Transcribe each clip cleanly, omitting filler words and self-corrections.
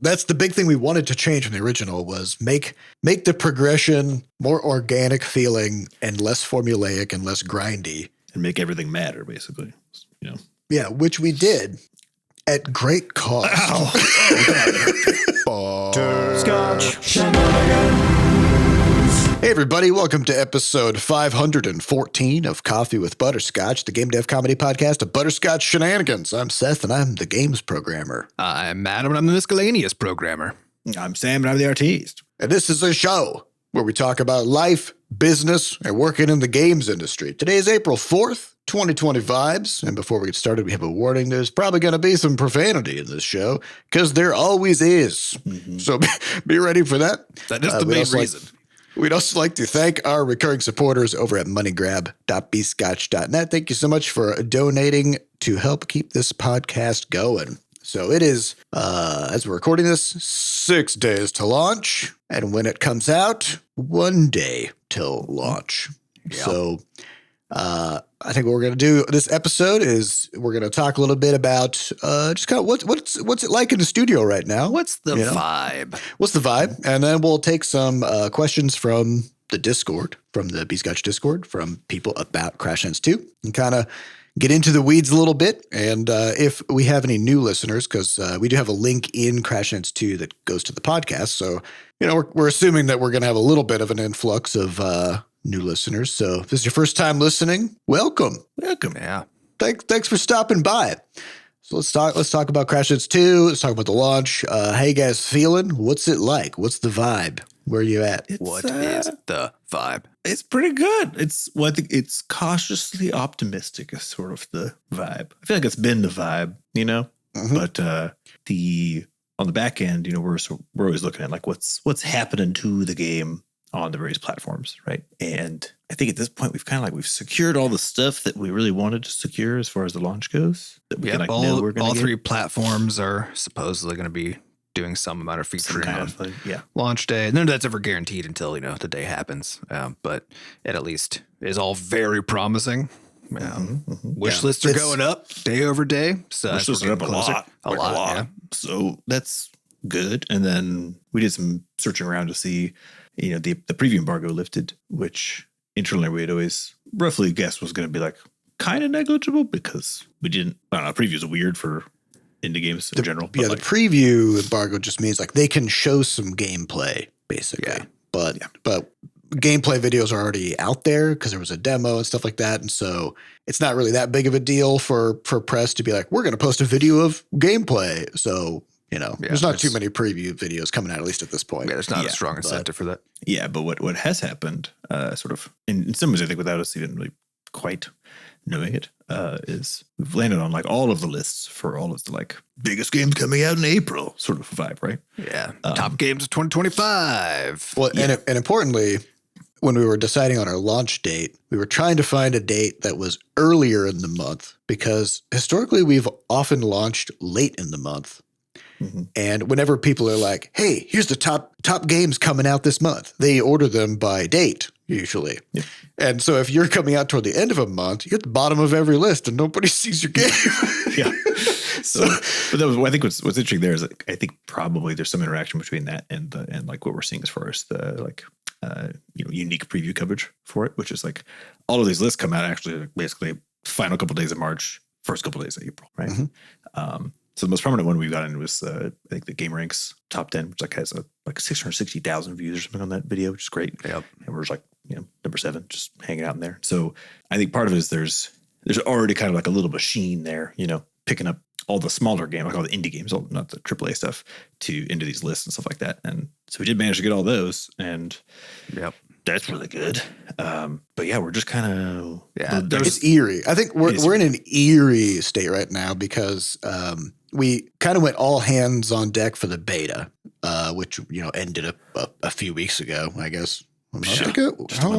that's the big thing we wanted to change from the original was make the progression more organic feeling and less formulaic and less grindy. And make everything matter, basically. Yeah, which we did at great cost. Butterscotch Shenanigans. Hey everybody, welcome to episode 514 of Coffee with Butterscotch, the game dev comedy podcast of Butterscotch Shenanigans. I'm Seth and I'm the games programmer. I'm Adam and I'm the miscellaneous programmer. I'm Sam and I'm the artiste. And this is a show where we talk about life, business, and working in the games industry. Today is April 4th, 2020 vibes. And before we get started, we have a warning. There's probably going to be some profanity in this show because there always is. Mm-hmm. So be ready for that. That is the main reason. We'd also like to thank our recurring supporters over at moneygrab.bscotch.net. Thank you so much for donating to help keep this podcast going. So it is, as we're recording this, 6 days to launch. And when it comes out, 1 day till launch. Yeah. So I think what we're going to do this episode is we're going to talk a little bit about just kind of what's it like in the studio right now. What's the vibe? What's the vibe? And then we'll take some questions from the Discord, from the Bscotch Discord, from people about Crashlands 2 and kind of get into the weeds a little bit. And if we have any new listeners, because we do have a link in Crashlands 2 that goes to the podcast. So, we're assuming that we're going to have a little bit of an influx of new listeners. So if this is your first time listening, welcome. Yeah. Thanks for stopping by. So let's talk about Crashlands 2. Let's talk about the launch. How you guys feeling? What's it like? What's the vibe? Where are you at? What is the vibe? It's pretty good. I think it's cautiously optimistic is sort of the vibe. I feel like it's been the vibe, Mm-hmm. But on the back end, we're always looking at like what's happening to the game on the various platforms, right? And I think at this point we've secured all the stuff that we really wanted to secure as far as the launch goes. That we can know we're going to all three platforms are supposedly going to be doing some amount of featuring on launch day. And none of that's ever guaranteed until the day happens. But it at least is all very promising. Wish lists are going up day over day. So wish lists are up a lot. Yeah. So that's good. And then we did some searching around to see, the preview embargo lifted, which internally we'd always roughly guessed was going to be like kind of negligible because we didn't. I don't know. Previews are weird for indie games in general. Yeah, the preview embargo just means like they can show some gameplay basically. Yeah. But gameplay videos are already out there because there was a demo and stuff like that. And so it's not really that big of a deal for press to be like, we're going to post a video of gameplay. So, there's not too many preview videos coming out, at least at this point. Yeah, there's not a strong incentive for that. Yeah, but what has happened, sort of, in some ways, I think without us even really quite knowing it, is we've landed on like all of the lists for all of the like biggest games coming out in April sort of vibe, right? Yeah, top games of 2025. Well, and importantly, when we were deciding on our launch date, we were trying to find a date that was earlier in the month because historically we've often launched late in the month. Mm-hmm. And whenever people are like, hey, here's the top games coming out this month, they order them by date usually. Yeah. And so if you're coming out toward the end of a month, you're at the bottom of every list and nobody sees your game. Yeah. But that was, I think what's interesting there is like, I think probably there's some interaction between that and like what we're seeing as far as the like, unique preview coverage for it, which is like all of these lists come out actually like basically final couple of days of March, first couple of days of April, right? Mm-hmm. So the most prominent one we got in was I think the Game Ranks top 10, which like has like 660,000 views or something on that video, which is great. Yep. And we're just like number 7, just hanging out in there. So I think part of it is there's already kind of like a little machine there, picking up all the smaller games, like all the indie games, not the AAA stuff, into these lists and stuff like that. And so we did manage to get all those, and that's really good. But yeah, we're just kind of it's eerie. I think we're in an eerie state right now because we kind of went all hands on deck for the beta, which ended a few weeks ago, I guess. A month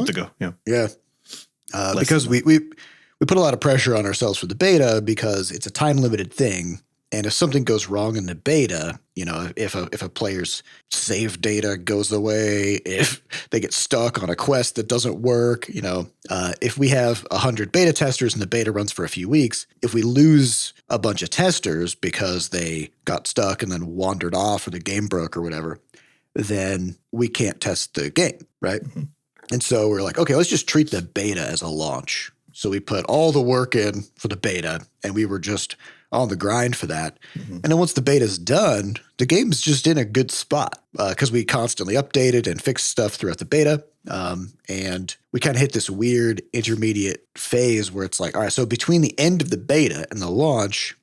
ago. Yeah. Because we put a lot of pressure on ourselves for the beta because it's a time limited thing. And if something goes wrong in the beta, if a player's save data goes away, if they get stuck on a quest that doesn't work, if we have 100 beta testers and the beta runs for a few weeks, if we lose a bunch of testers because they got stuck and then wandered off or the game broke or whatever, then we can't test the game, right? Mm-hmm. And so we're like, okay, let's just treat the beta as a launch. So we put all the work in for the beta, and we were just on the grind for that. Mm-hmm. And then once the beta's done, the game's just in a good spot because we constantly updated and fixed stuff throughout the beta. And we kind of hit this weird intermediate phase where it's like, all right, so between the end of the beta and the launch,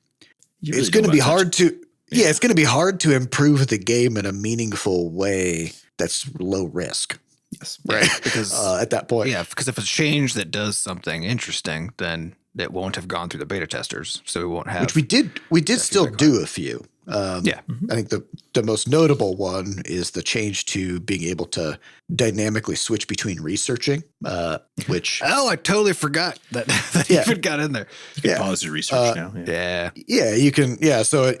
really it's going to be hard to it's going to be hard to improve the game in a meaningful way that's low risk. Yes. Right. Because at that point. Yeah. Because if it's a change that does something interesting, then it won't have gone through the beta testers. So we won't have. Which we did still do a few. Yeah. I think the most notable one is the change to being able to dynamically switch between researching, which. Oh, I totally forgot that even got in there. You can pause your research now. Yeah. Yeah, you can. Yeah. So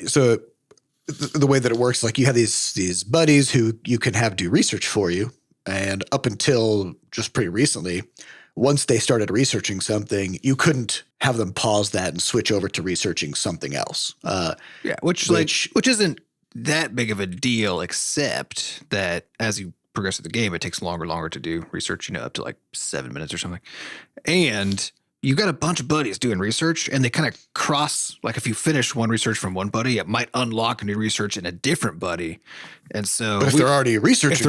the way that it works, like you have these buddies who you can have do research for you. And up until just pretty recently, once they started researching something, you couldn't have them pause that and switch over to researching something else. Which isn't that big of a deal, except that as you progress through the game, it takes longer to do research, up to like 7 minutes or something. And you got a bunch of buddies doing research, and they kind of cross, like if you finish one research from one buddy, it might unlock a new research in a different buddy. And so but if they're already researching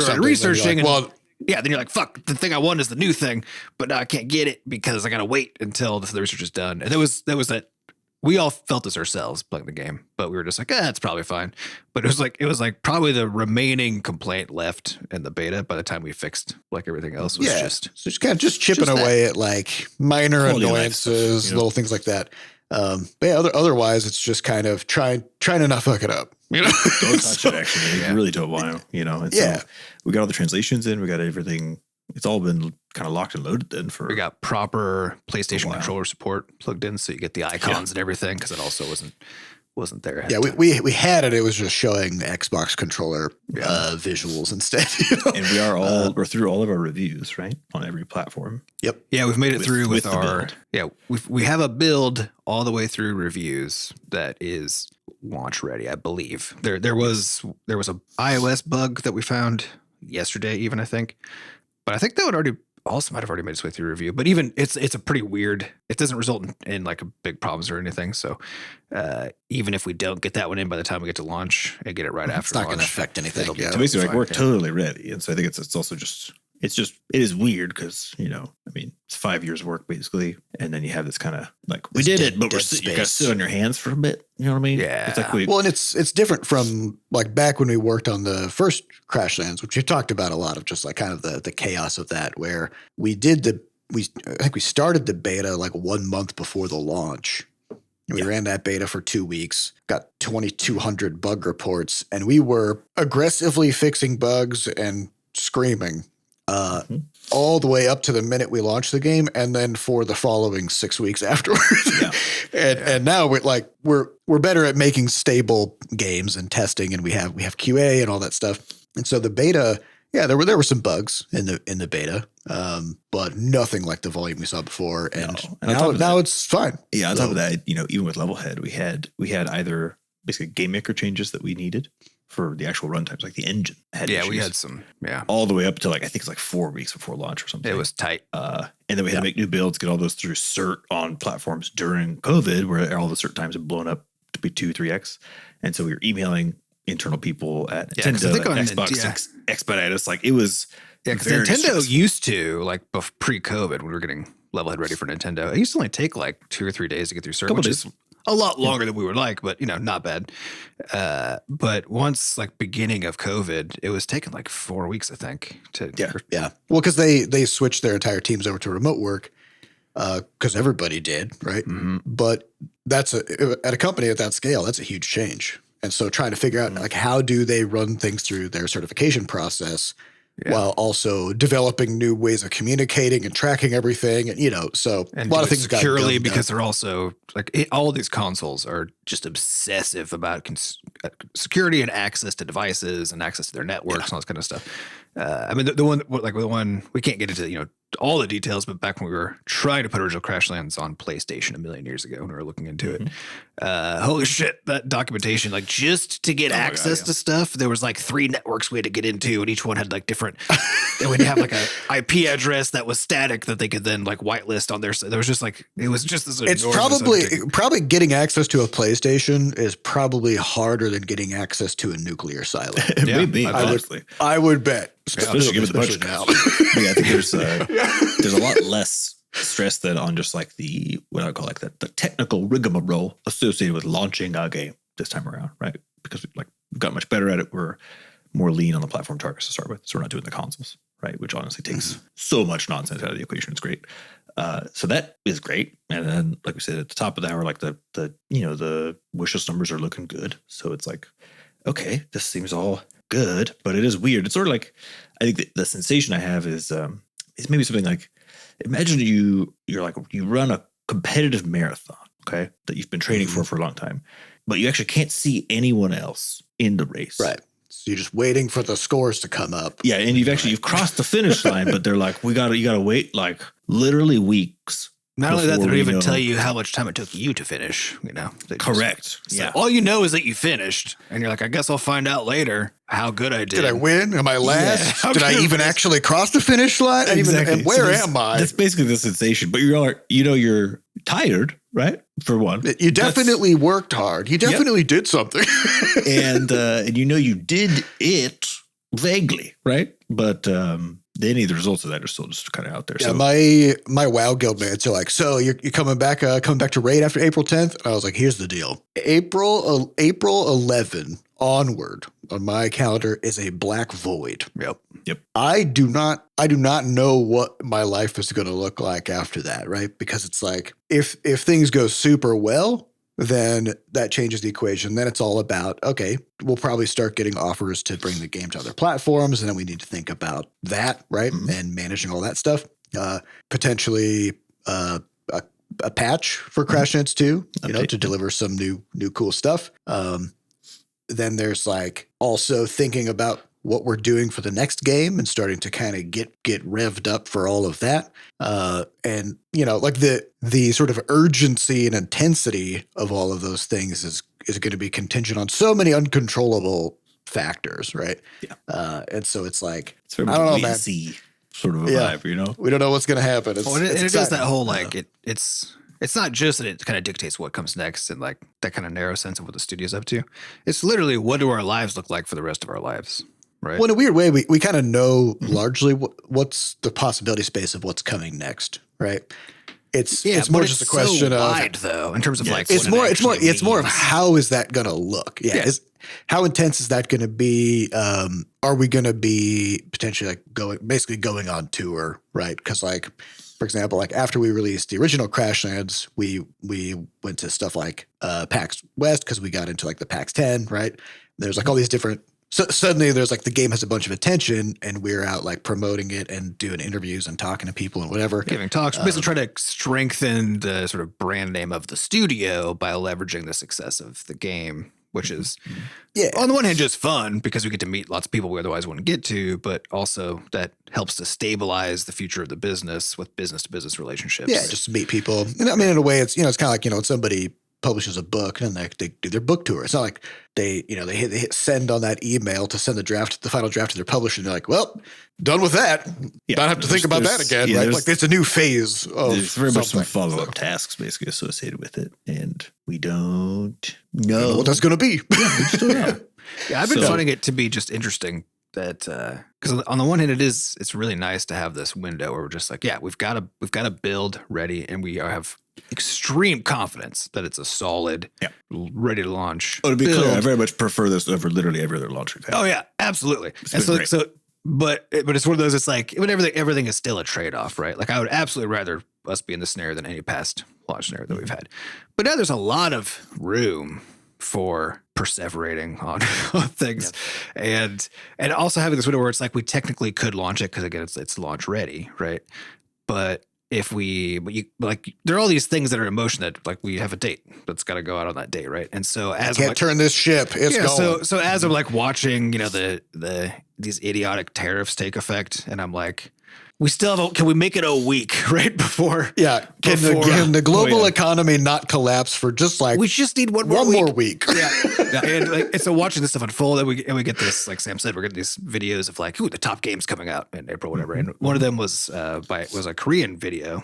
then you're like, fuck, the thing I want is the new thing, but now I can't get it because I got to wait until the research is done. And that was that we all felt this ourselves playing the game, but we were just like, it's probably fine. But it was like probably the remaining complaint left in the beta by the time we fixed like everything else was just kind of just chipping away at like minor annoyances, little things like that. But yeah, otherwise it's just kind of trying to not fuck it up. Don't touch it, actually. You really don't want to, And so we got all the translations in. We got everything. It's all been kind of locked and loaded then we got proper PlayStation controller support plugged in. So you get the icons and everything. Cause it also wasn't there. Yeah. We had it. It was just showing the Xbox controller visuals instead. And we're through all of our reviews, right? On every platform. Yep. Yeah. We've made it through with our, we have a build all the way through reviews that is launch ready, I believe. There was a iOS bug that we found yesterday, even I think, but I think that might have already made its way through review. But even it's a pretty weird. It doesn't result in like a big problems or anything. So even if we don't get that one in by the time we get to launch and get it right after, it's not going to affect anything. So basically, like we're totally ready, and so I think it's also just. It is weird because, it's 5 years work basically. And then you have this kind of like, we did it, but you got to sit on your hands for a bit. You know what I mean? Yeah. It's like and it's different from like back when we worked on the first Crashlands, which we talked about a lot of just like kind of the chaos of that, where I think we started the beta like 1 month before the launch. We ran that beta for 2 weeks, got 2,200 bug reports, and we were aggressively fixing bugs and screaming all the way up to the minute we launched the game, and then for the following 6 weeks afterwards. And now we're better at making stable games and testing, and we have QA and all that stuff. And so the beta, there were some bugs in the beta, but nothing like the volume we saw before. And now it's fine. Yeah, on top of that, even with Levelhead, we had either basically game maker changes that we needed for the actual runtimes, like the engine had issues. We had some, all the way up to like I think it's like 4 weeks before launch or something. It was tight. And then we had to make new builds, get all those through cert on platforms during COVID, where all the cert times had blown up to be 2-3x, and so we were emailing internal people at Nintendo, I think on Xbox, expedite us. Like it was, because Nintendo used to like pre-COVID when we were getting Levelhead ready for Nintendo. It used to only take like 2 or 3 days to get through cert, which is a lot longer than we would like, but not bad. But once like beginning of COVID, it was taking like 4 weeks, I think. Well, because they switched their entire teams over to remote work because everybody did, right? Mm-hmm. But at a company at that scale, that's a huge change. And so trying to figure out like how do they run things through their certification process while also developing new ways of communicating and tracking everything. And, so and a lot of things got securely dumbed because down. they're also all of these consoles are just obsessive about security and access to devices and access to their networks and all this kind of stuff. I mean, the one we can't get into, all the details, but back when we were trying to put original Crashlands on PlayStation a million years ago when we were looking into it, holy shit, that documentation, just to get access to stuff, there was 3 networks we had to get into, and each one had different, they would have a IP address that was static that they could then whitelist on their, there was just it was just this It's enormous probably getting access to a PlayStation is probably harder than getting access to a nuclear silo. It may be, I would bet. Especially given the budget now. I think there's a lot less stress than on just the what I call the technical rigmarole associated with launching a game this time around, right? Because we've got much better at it. We're more lean on the platform targets to start with, so we're not doing the consoles, right? Which honestly takes so much nonsense out of the equation. It's great. So that is great. And then, like we said at the top of the hour, the wishlist numbers are looking good. So it's okay, this seems all good, but it is weird. It's sort of I think the sensation I have is maybe something imagine you run a competitive marathon, okay, that you've been training for a long time, but you actually can't see anyone else in the race. Right. So you're just waiting for the scores to come up. Yeah, and you've crossed the finish line, but they're you gotta wait literally weeks. Not only that, they don't even tell you how much time it took you to finish, Correct. So all you know is that you finished, and you're I guess I'll find out later how good I did. Did I win? Am I last? Yeah. Did I even actually cross the finish line? Exactly. And where am I? That's basically the sensation. But you're tired, right? For one. You definitely worked hard. You definitely did something. and you did it vaguely, right? But any of the results of that are still just kind of out there. Yeah, so my WoW guild mates are so you're coming back to raid after April 10th? And I was here's the deal. April 11 onward on my calendar is a black void. Yep. I do not know what my life is going to look like after that, right? Because it's if things go super well, then that changes the equation. Then it's all about, okay, we'll probably start getting offers to bring the game to other platforms. And then we need to think about that, right? And managing all that stuff. Potentially a patch for Crashlands 2, to deliver some new cool stuff. Then there's also thinking about what we're doing for the next game and starting to kind of get revved up for all of that. And the sort of urgency and intensity of all of those things is going to be contingent on so many uncontrollable factors, right? Yeah. And so it's it's very I don't know, man. Sort of a vibe, We don't know what's going to happen. It is that whole it's not just that it kind of dictates what comes next and that kind of narrow sense of what the studio's up to. It's literally what do our lives look like for the rest of our lives. Right. Well, in a weird way, we kind of know largely what's the possibility space of what's coming next, right? It's more just a question so of wide, though, in terms of it's more of how is that going to look? Yeah. How intense is that going to be? Are we going to be potentially going on tour, right? Because for example, after we released the original Crashlands, we went to stuff like PAX West because we got into the PAX 10, right? There's all these different. So suddenly there's the game has a bunch of attention and we're out promoting it and doing interviews and talking to people and whatever. Giving talks, basically trying to strengthen the sort of brand name of the studio by leveraging the success of the game, which is on the one hand just fun because we get to meet lots of people we otherwise wouldn't get to, but also that helps to stabilize the future of the business with business to business relationships. Yeah, just to meet people. And I mean, in a way, it's it's kind of when somebody publishes a book and they do their book tour. It's not they hit send on that email to send the final draft to their publisher. And they're well, done with that. Yeah, don't have to think about that again. Yeah, right? It's a new phase of there's very much some follow-up tasks basically associated with it. And we don't know what that's going to be. Yeah, we just don't know. I've been finding it to be just interesting that because on the one hand it's really nice to have this window where we're just we've got to build ready and we have extreme confidence that it's a solid ready to launch. Oh, to be clear, I very much prefer this over literally every other launch we've had. Oh yeah, absolutely. And but it's one of those, it's when everything is still a trade-off, right? I would absolutely rather us be in the scenario than any past launch scenario that we've had. But now there's a lot of room for perseverating on things, and also having this window where it's like we technically could launch it because again it's launch ready, right? But if there are all these things that are in motion that like we have a date that's got to go out on that date, right? And so as can't turn this ship, it's going. So as I'm like watching, these idiotic tariffs take effect, and I'm like, we still have can we make it a week right before? Yeah. Can the global economy not collapse for just like we just need one more week. Yeah. And so watching this stuff unfold, and we get this, like Sam said, we're getting these videos of like, ooh, the top games coming out in April, whatever. And one of them was a Korean video.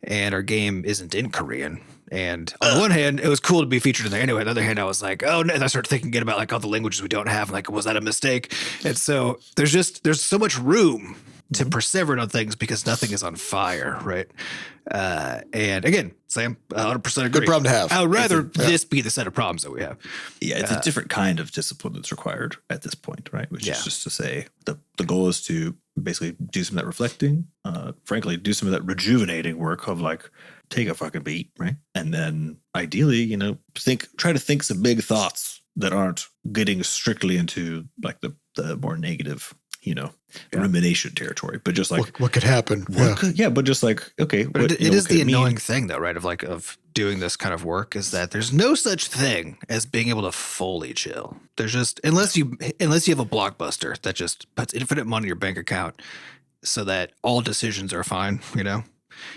And our game isn't in Korean. And on the one hand, it was cool to be featured in there anyway. On the other hand, I was like, oh, no. And I started thinking again about like all the languages we don't have. And like, was that a mistake? And so there's so much room to persevere on things because nothing is on fire, right? And again, Sam, 100% agree. Good problem to have. I would rather this be the set of problems that we have. Yeah, it's a different kind of discipline that's required at this point, right? Which is just to say the goal is to basically do some of that reflecting, frankly, do some of that rejuvenating work of like, take a fucking beat, right? And then ideally, try to think some big thoughts that aren't getting strictly into like the more negative, rumination territory, but just like what could happen. But just like, okay. But it is the annoying thing though, right? Of doing this kind of work is that there's no such thing as being able to fully chill. There's just, unless you have a blockbuster that just puts infinite money in your bank account so that all decisions are fine,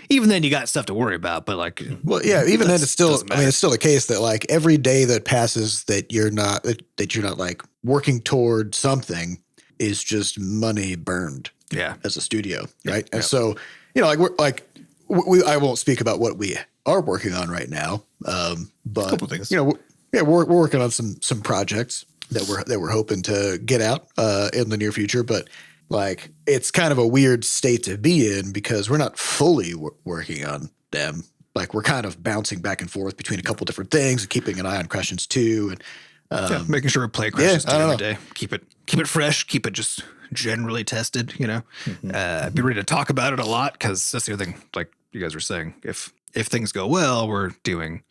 even then you got stuff to worry about, but like, well, yeah, even then it's still, it's still the case that like every day that passes that you're not like working toward something is just money burned as a studio. Right. And so, I won't speak about what we are working on right now. But a couple things. We're working on some projects that we're hoping to get out in the near future, but like it's kind of a weird state to be in because we're not fully working on them. Like we're kind of bouncing back and forth between a couple different things and keeping an eye on Crashlands 2 and making sure we play Crashlands 2 every day. Keep it fresh. Keep it just generally tested. Be ready to talk about it a lot because that's the other thing. Like you guys were saying, if things go well, we're doing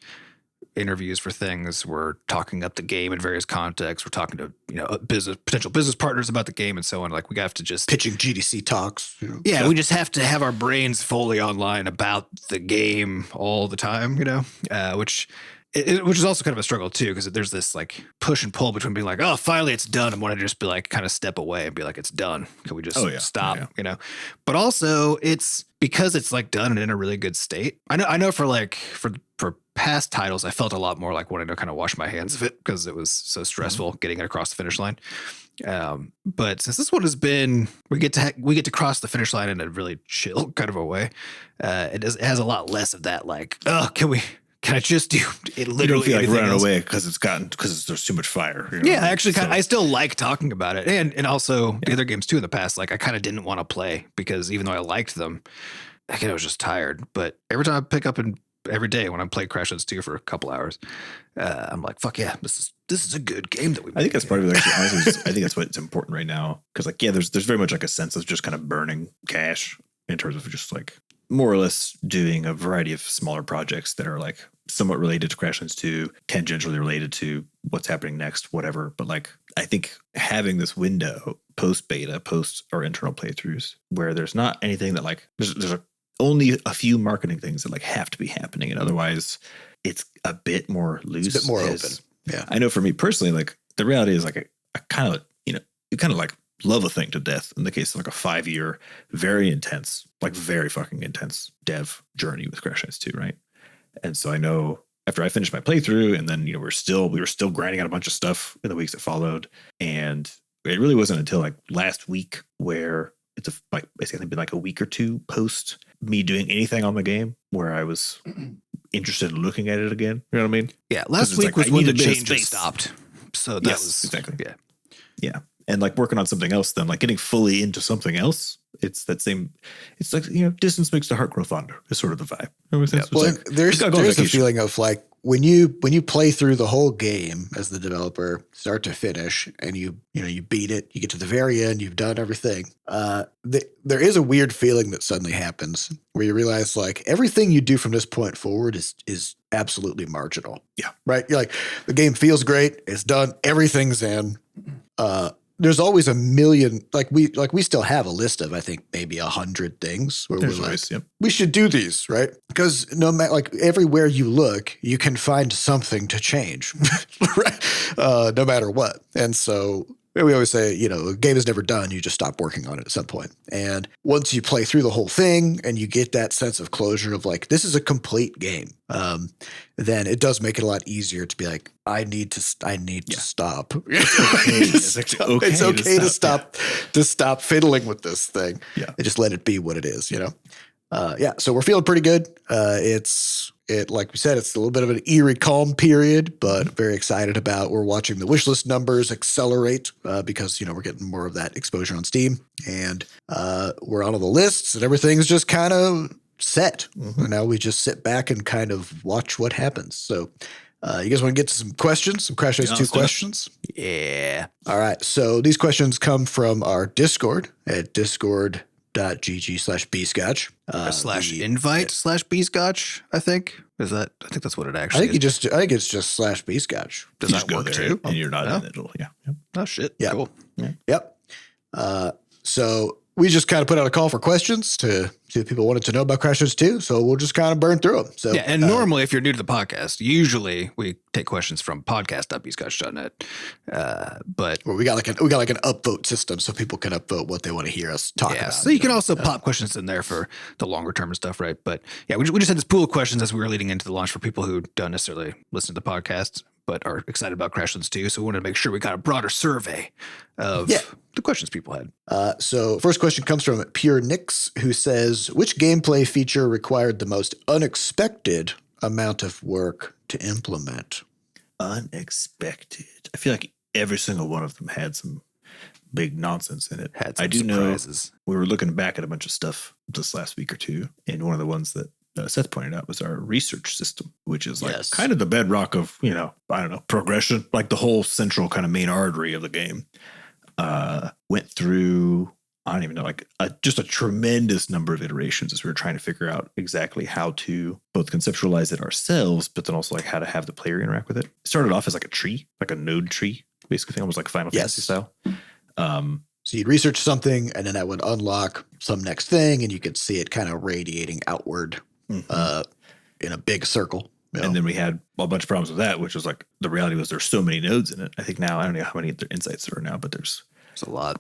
interviews for things. We're talking up the game in various contexts. We're talking to potential business partners about the game and so on. Like we have to just pitching GDC talks. We just have to have our brains fully online about the game all the time. Which is also kind of a struggle too, because there's this like push and pull between being like, oh, finally it's done, and wanting to just be like kind of step away and be like, it's done. Can we just stop? But also it's because it's like done and in a really good state. I know for past titles, I felt a lot more like wanting to kind of wash my hands of it because it was so stressful getting it across the finish line. But since this one has been, we get to cross the finish line in a really chill kind of a way. It has a lot less of that like, oh, can I just do it? Literally, you don't feel like running away because there's too much fire. Actually, I still like talking about it, and also the other games too in the past. Like I kind of didn't want to play because even though I liked them, I was just tired. But every time I pick up and every day when I play Crashlands 2 for a couple hours, I'm like, fuck yeah, this is a good game that we. I think that's part of it. Actually, honestly, I think that's what's important right now because there's very much like a sense of just kind of burning cash in terms of just like more or less doing a variety of smaller projects that are like somewhat related to Crashlands 2, tangentially related to what's happening next, whatever. But like, I think having this window post beta, post our internal playthroughs, where there's not anything that like there's only a few marketing things that like have to be happening, and otherwise it's a bit more loose, it's a bit more open. Yeah, I know for me personally, like the reality is like I kind of you kind of like love a thing to death in the case of like a 5-year, very intense, like very fucking intense dev journey with Crashlands 2, right? And so I know after I finished my playthrough and then, we were still grinding out a bunch of stuff in the weeks that followed. And it really wasn't until like last week where it's basically been like a week or two post me doing anything on the game where I was interested in looking at it again. You know what I mean? Yeah. Last week was when the changes stopped. So that was exactly. Yeah. Yeah. And like working on something else, then like getting fully into something else. It's that same. It's like distance makes the heart grow fonder. Is sort of the vibe. Well, there's a feeling of like when you play through the whole game as the developer, start to finish, and you beat it, you get to the very end, you've done everything. There is a weird feeling that suddenly happens where you realize like everything you do from this point forward is absolutely marginal. Yeah. Right. You're like, the game feels great. It's done. Everything's in. There's always a million, we still have a list of, I think, maybe 100 things where There's we're always, like, we should do these, right? Because no matter, like, everywhere you look, you can find something to change, right? No matter what. And so we always say, a game is never done. You just stop working on it at some point. And once you play through the whole thing and you get that sense of closure of like, this is a complete game, then it does make it a lot easier to be like, I need to stop. It's okay to stop fiddling with this thing. Yeah. And just let it be what it is, So we're feeling pretty good. Like we said, it's a little bit of an eerie calm period, but very excited about. We're watching the wishlist numbers accelerate because we're getting more of that exposure on Steam, and we're on all the lists, and everything's just kind of set. And now we just sit back and kind of watch what happens. So, you guys want to get to some questions, some Crashlands 2 questions? Yeah. All right. So these questions come from our Discord at discord.gg/bscotch. /invite/bscotch, I think. I think that's what it actually is. I think it's just /bscotch. Does that work too? And you're not in it. Yeah. Yep. Oh, shit. Yeah. Cool. Yeah. Yep. So we just kind of put out a call for questions to see if people wanted to know about Crashlands 2. So we'll just kind of burn through them. So yeah, and normally if you're new to the podcast, usually we take questions from podcast.bscotch.net. But we got like an upvote system so people can upvote what they want to hear us talk about. So you can also pop questions in there for the longer term stuff, right? But yeah, we just had this pool of questions as we were leading into the launch for people who don't necessarily listen to the podcast but are excited about Crashlands 2. So we wanted to make sure we got a broader survey of the questions people had. So first question comes from Pure Nix, who says, which gameplay feature required the most unexpected amount of work to implement? Unexpected. I feel like every single one of them had some big nonsense in it. I do surprises. Know we were looking back at a bunch of stuff this last week or two, and one of the ones that Seth pointed out was our research system, which is like kind of the bedrock of, progression, like the whole central kind of main artery of the game. Went through, I don't even know, like just a tremendous number of iterations as we were trying to figure out exactly how to both conceptualize it ourselves, but then also like how to have the player interact with it. It started off as like a tree, like a node tree, basically, almost like Final Fantasy style. So you'd research something, and then that would unlock some next thing, and you could see it kind of radiating outward in a big circle. And then we had a bunch of problems with that, which was like the reality was there's so many nodes in it. I think now, I don't know how many insights there are now, but there's a lot.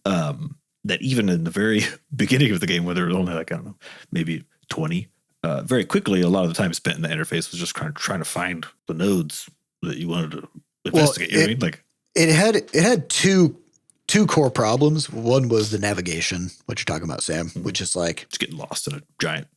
That even in the very beginning of the game, where there were only like, I don't know, maybe 20, very quickly, a lot of the time spent in the interface was just trying to find the nodes that you wanted to investigate. Well, you know what I mean? Like it had two core problems. One was the navigation, what you're talking about, Sam, which is like it's getting lost in a giant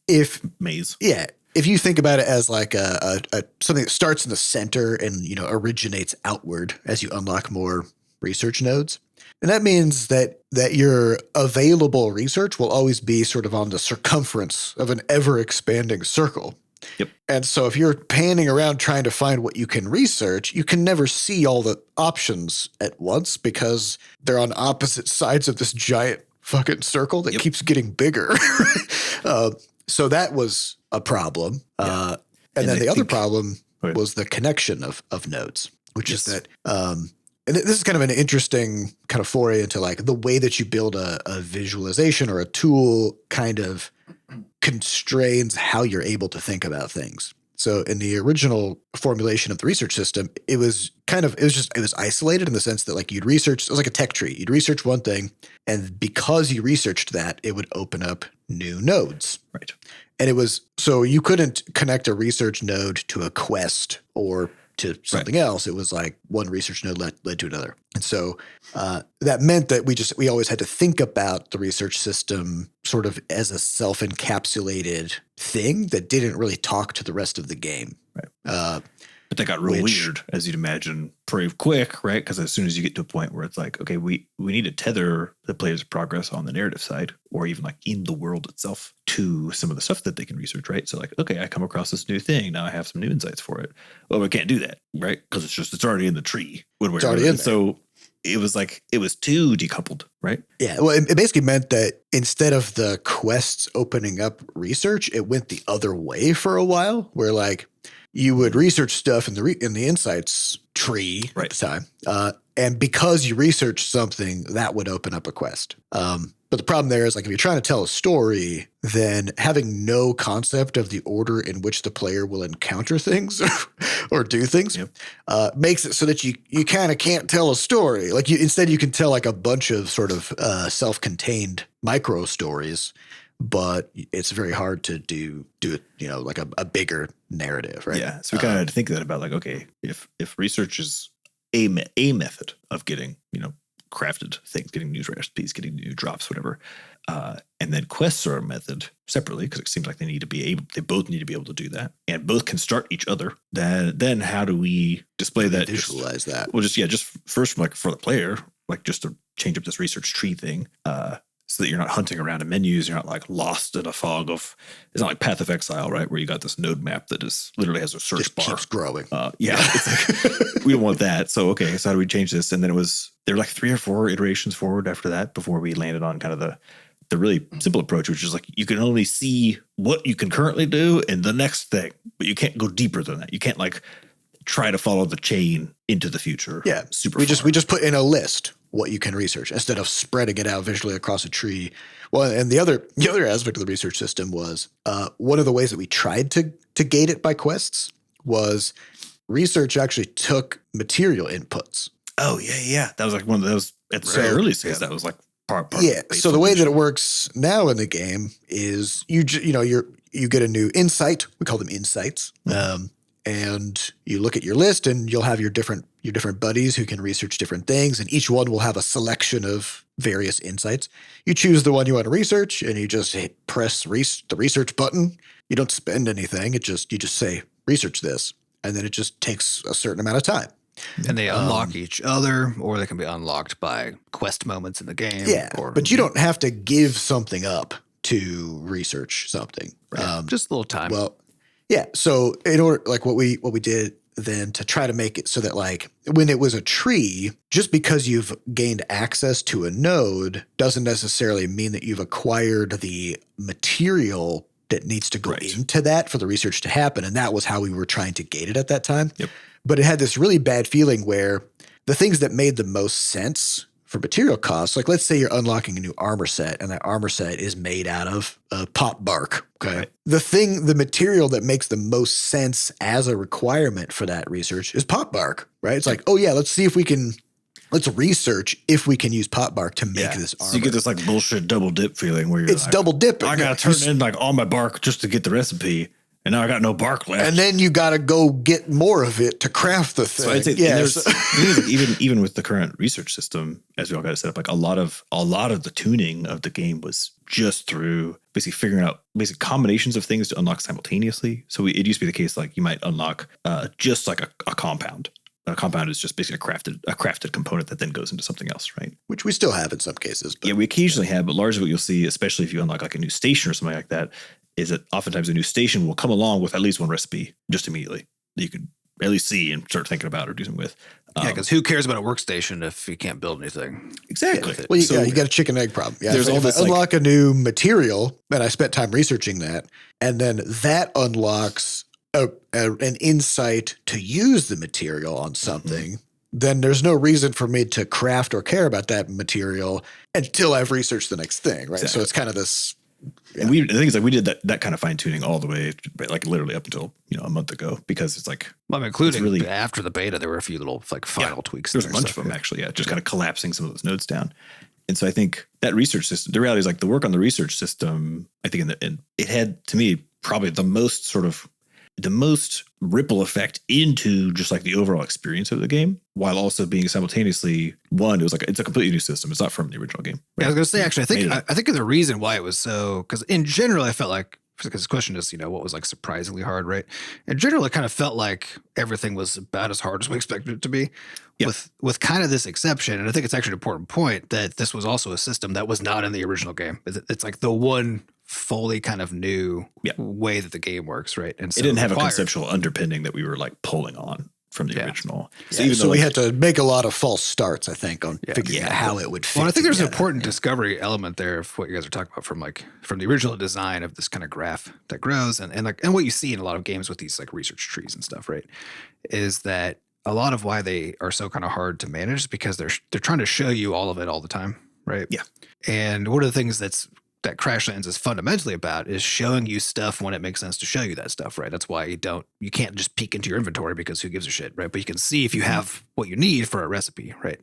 maze. Yeah. If you think about it as like a something that starts in the center and, originates outward as you unlock more research nodes. And that means that your available research will always be sort of on the circumference of an ever expanding circle. Yep. And so if you're panning around trying to find what you can research, you can never see all the options at once because they're on opposite sides of this giant fucking circle that keeps getting bigger. So that was a problem. And then the other problem was the connection of nodes, which is that and this is kind of an interesting kind of foray into like the way that you build a visualization or a tool kind of constrains how you're able to think about things. So in the original formulation of the research system, it was isolated in the sense that like it was like a tech tree. You'd research one thing, and because you researched that, it would open up new nodes. Right. And so you couldn't connect a research node to a quest or to something else. It was like one research node led to another. And so that meant that we always had to think about the research system sort of as a self-encapsulated thing that didn't really talk to the rest of the game. Right. But that got real weird, as you'd imagine, pretty quick, right? Because as soon as you get to a point where it's like, okay, we need to tether the player's progress on the narrative side, or even like in the world itself, to some of the stuff that they can research, right? So like, okay, I come across this new thing. Now I have some new insights for it. Well, we can't do that, right? Because it's already in the tree. It's already in there. So it was too decoupled, right? Yeah. Well, it basically meant that instead of the quests opening up research, it went the other way for a while, where like you would research stuff in the insights tree at the time. And because you researched something, that would open up a quest. But the problem there is, like, if you're trying to tell a story, then having no concept of the order in which the player will encounter things or do things makes it so that you kind of can't tell a story. Like, instead you can tell like a bunch of sort of self-contained micro stories, but it's very hard to do it, like a bigger narrative, right? Yeah. So we kind of had to think that about like, okay, if research is a method of getting, crafted things, getting new recipes, getting new drops, whatever. And then quests are a method separately, because it seems like they both need to be able to do that, and both can start each other. Then how do we display that? Visualize that. Well, just first, like for the player, like just to change up this research tree thing, so that you're not hunting around in menus, you're not like lost in a fog of. It's not like Path of Exile, right, where you got this node map that is literally has a search just bar. Keeps growing. It's like, we don't want that. So okay, so how do we change this? And then there were like 3 or 4 iterations forward after that before we landed on kind of the really simple approach, which is like you can only see what you can currently do in the next thing, but you can't go deeper than that. You can't like try to follow the chain into the future. Yeah, we just put in a list what you can research instead of spreading it out visually across a tree. Well, and the other aspect of the research system was one of the ways that we tried to gate it by quests was research actually took material inputs. Oh yeah. That was like one of those at the very early stage. That was like part. Yeah. So the way that it works now in the game is you get a new insight. We call them insights. And you look at your list, and you'll have your different buddies who can research different things, and each one will have a selection of various insights. You choose the one you want to research, and you just press the research button. You don't spend anything. You just say research this, and then it just takes a certain amount of time. And they unlock each other, or they can be unlocked by quest moments in the game. Yeah, but you don't have to give something up to research something. Right. Just a little time. Well. Yeah. So in order, like what we did then to try to make it so that like when it was a tree, just because you've gained access to a node doesn't necessarily mean that you've acquired the material that needs to go into that for the research to happen. And that was how we were trying to gate it at that time. Yep. But it had this really bad feeling where the things that made the most sense for material costs, like let's say you're unlocking a new armor set, and that armor set is made out of pop bark. Okay. Right. The material that makes the most sense as a requirement for that research is pop bark, right? It's like, oh yeah, let's research if we can use pop bark to make this armor. So you get this like bullshit double dip feeling where it's like, double dipping. I got to turn in like all my bark just to get the recipe. And now I got no bark left. And then you got to go get more of it to craft the thing. So I'd say even with the current research system, as we all got it set up, like a lot of the tuning of the game was just through basically figuring out basic combinations of things to unlock simultaneously. So it used to be the case like you might unlock just like a compound. A compound is just basically a crafted component that then goes into something else, right? Which we still have in some cases. But, yeah, we occasionally have, but largely what you'll see, especially if you unlock like a new station or something like that, is that oftentimes a new station will come along with at least one recipe just immediately that you can at least see and start thinking about or do something with. Because who cares about a workstation if you can't build anything? Exactly. Well, you got a chicken egg problem. Yeah, there's if I unlock a new material, and I spent time researching that, and then that unlocks an insight to use the material on something, then there's no reason for me to craft or care about that material until I've researched the next thing, right? Exactly. So it's kind of this. Yeah. And the thing is, like, we did that kind of fine tuning all the way, like literally up until a month ago, because it's like, well, including really, after the beta, there were a few little like final tweaks. There's a bunch of them actually, just kind of collapsing some of those nodes down. And so I think that research system, the reality is like the work on the research system, I think it had to me probably the most ripple effect into just like the overall experience of the game, while also being simultaneously it's a completely new system. It's not from the original game. Right? Yeah, I was going to say, actually, I think the reason why it was so, because in general, I felt like because this question is, what was like surprisingly hard, right? In general, it kind of felt like everything was about as hard as we expected it to be, with kind of this exception. And I think it's actually an important point that this was also a system that was not in the original game. It's like the one fully kind of new way that the game works, right? And so it didn't have a conceptual underpinning that we were like pulling on from the original. So we had to make a lot of false starts, I think, on figuring out how it would fit. Well, I think there's an important discovery element there of what you guys are talking about from the original design of this kind of graph that grows and what you see in a lot of games with these like research trees and stuff, right? Is that a lot of why they are so kind of hard to manage is because they're trying to show you all of it all the time, right? Yeah. And one of the things that Crashlands is fundamentally about is showing you stuff when it makes sense to show you that stuff, right? That's why you can't just peek into your inventory because who gives a shit, right? But you can see if you have what you need for a recipe, right?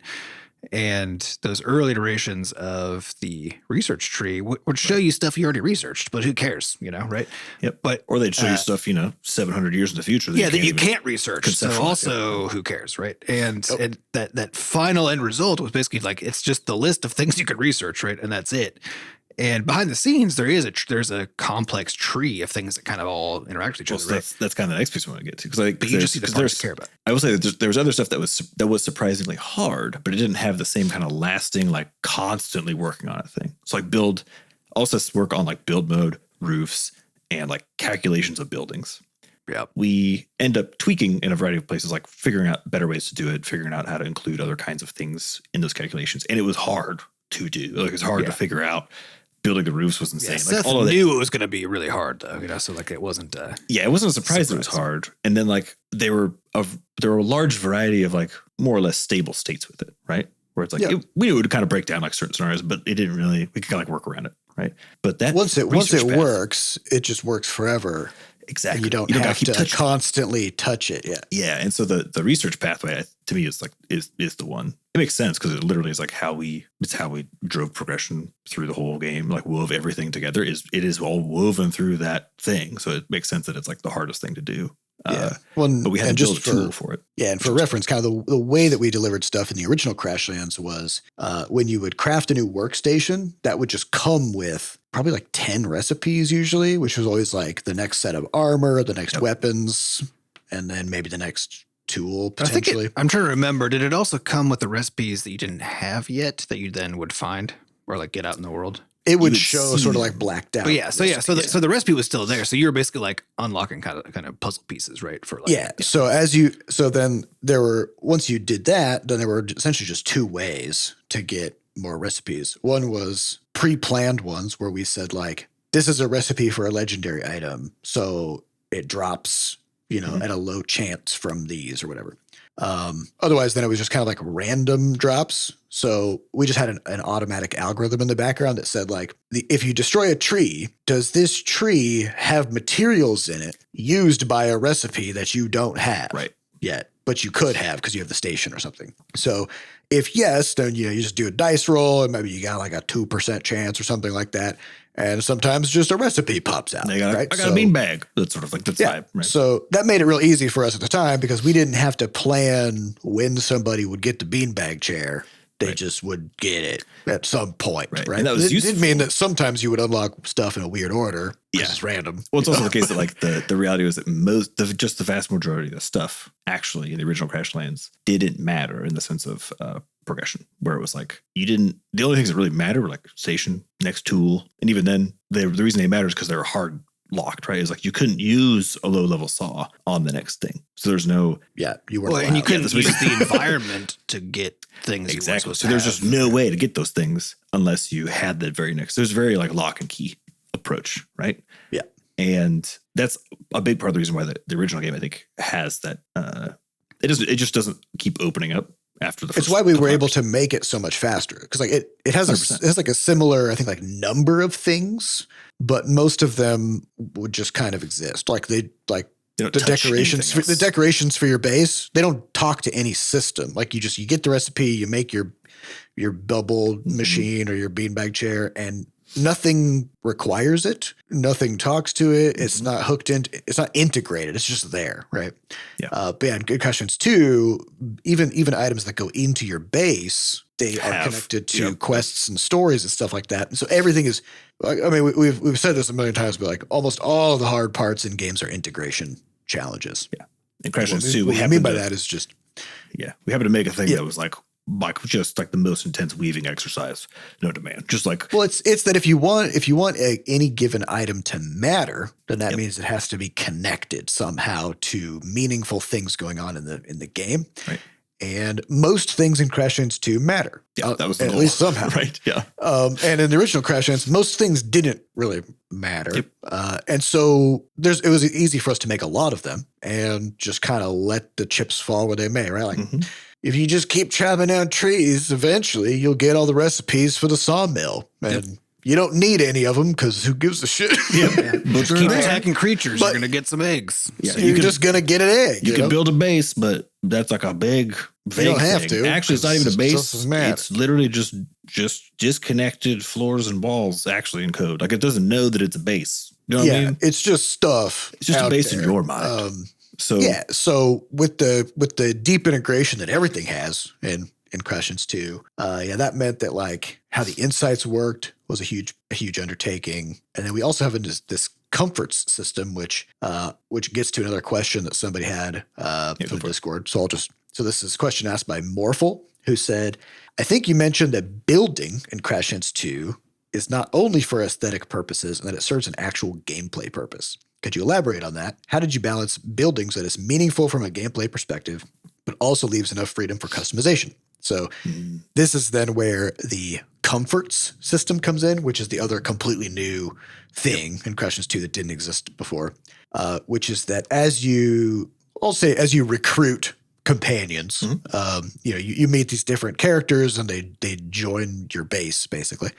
And those early iterations of the research tree would show you stuff you already researched, but who cares, right? Yep. Or they'd show you stuff, 700 years in the future. That you can't research. So also, who cares, right? And that final end result was basically like it's just the list of things you could research, right? And that's it. And behind the scenes, there's a complex tree of things that kind of all interact with each other. Right? That's kind of the next piece I want to get to because you just see the parts you care about. I will say that there was other stuff that was surprisingly hard, but it didn't have the same kind of lasting, like constantly working on it thing. So like work on like build mode, roofs, and like calculations of buildings. Yeah, we end up tweaking in a variety of places, like figuring out better ways to do it, figuring out how to include other kinds of things in those calculations, and it was hard to do. Like it's hard to figure out. Building the roofs was insane. Seth knew it was going to be really hard, though. So like it wasn't. It wasn't a surprise that it was hard. And then like there were a large variety of like more or less stable states with it, right? Where it's like we knew it would kind of break down like certain scenarios, but it didn't really. We could kind of like work around it, right? But that once it works, it just works forever. Exactly. And you don't have to constantly touch it. Yeah. Yeah. And so the research pathway to me is the one. It makes sense because it literally is like how we drove progression through the whole game, like wove everything together. It is all woven through that thing. So it makes sense that it's like the hardest thing to do. But we had to build a tool for it. Yeah, and for reference, kind of the way that we delivered stuff in the original Crashlands was when you would craft a new workstation, that would just come with probably like 10 recipes usually, which was always like the next set of armor, the next weapons, and then maybe the next tool potentially. I'm trying to remember, did it also come with the recipes that you didn't have yet that you then would find or like get out in the world? It would show sort of like blacked out. But so the recipe was still there. So you were basically like unlocking kind of puzzle pieces, right? For like, So then there were, once you did that, then there were essentially just two ways to get more recipes. One was pre-planned ones where we said like, this is a recipe for a legendary item. So it drops, at a low chance from these or whatever. Otherwise, then it was just kind of like random drops. So we just had an automatic algorithm in the background that said like, if you destroy a tree, does this tree have materials in it used by a recipe that you don't have yet, but you could have because you have the station or something. So if yes, then you just do a dice roll and maybe you got like a 2% chance or something like that. And sometimes just a recipe pops out. I got a bean bag. That's sort of like the vibe. Right? So that made it real easy for us at the time because we didn't have to plan when somebody would get the beanbag chair. They just would get it at some point, right? And that was useful. It did mean that sometimes you would unlock stuff in a weird order. It's random. Well, it's also the case that like the reality was that the vast majority of the stuff actually in the original Crashlands didn't matter in the sense of progression, where it was like the only things that really mattered were like station, next tool, and even then the reason they mattered is because they were hard locked, right? It's like you couldn't use a low level saw on the next thing. So there's no you weren't allowed. And you couldn't use the environment to get things exactly. So there's just no way to get those things unless you had that very next. There's very like lock and key approach, right? Yeah. And that's a big part of the reason why the original game I think has that it just doesn't keep opening up after the first. It's why we were able to make it so much faster because like it has like a similar, I think, like number of things, but most of them would just kind of exist. Like the decorations for your base, they don't talk to any system. Like you get the recipe, you make your bubble machine or your beanbag chair, and nothing requires it. Nothing talks to it. It's not hooked in. It's not integrated. It's just there, right? Yeah. But yeah, in good questions too. Even items that go into your base, they are connected to quests and stories and stuff like that. And so everything is, I mean, we've said this a million times, but like almost all of the hard parts in games are integration challenges. Yeah. In Crashlands 2, what I mean by that is just, we happen to make a thing that was like just like the most intense weaving exercise, no demand. Just like, well, it's that if you want any given item to matter, then that means it has to be connected somehow to meaningful things going on in the game. Right. And most things in Crashlands 2 matter. Yeah, that was the at goal. least somehow. Right. Yeah. And in the original Crashlands, most things didn't really matter. Yep. And so it was easy for us to make a lot of them and just kind of let the chips fall where they may, right? Like if you just keep chopping down trees, eventually you'll get all the recipes for the sawmill. And you don't need any of them because who gives a shit? Just keep attacking creatures. You're going to get some eggs. Yeah, so you're just going to get an egg. You can build a base, but that's like a big, vague you don't have thing. to. Actually, it's not even a base. It's literally just disconnected floors and walls actually in code. Like it doesn't know that it's a base. You know what I mean? It's just stuff. It's just a base in your mind. So with the deep integration that everything has in Crashlands 2, that meant that like how the insights worked was a huge undertaking. And then we also have this comforts system, which gets to another question that somebody had from Discord. So this is a question asked by Morphle, who said, I think you mentioned that building in Crashlands 2 is not only for aesthetic purposes and that it serves an actual gameplay purpose. Could you elaborate on that? How did you balance building so that it's meaningful from a gameplay perspective, but also leaves enough freedom for customization? So this is then where the comforts system comes in, which is the other completely new thing in Crashlands 2 that didn't exist before, which is that as you recruit companions, you meet these different characters and they join your base basically.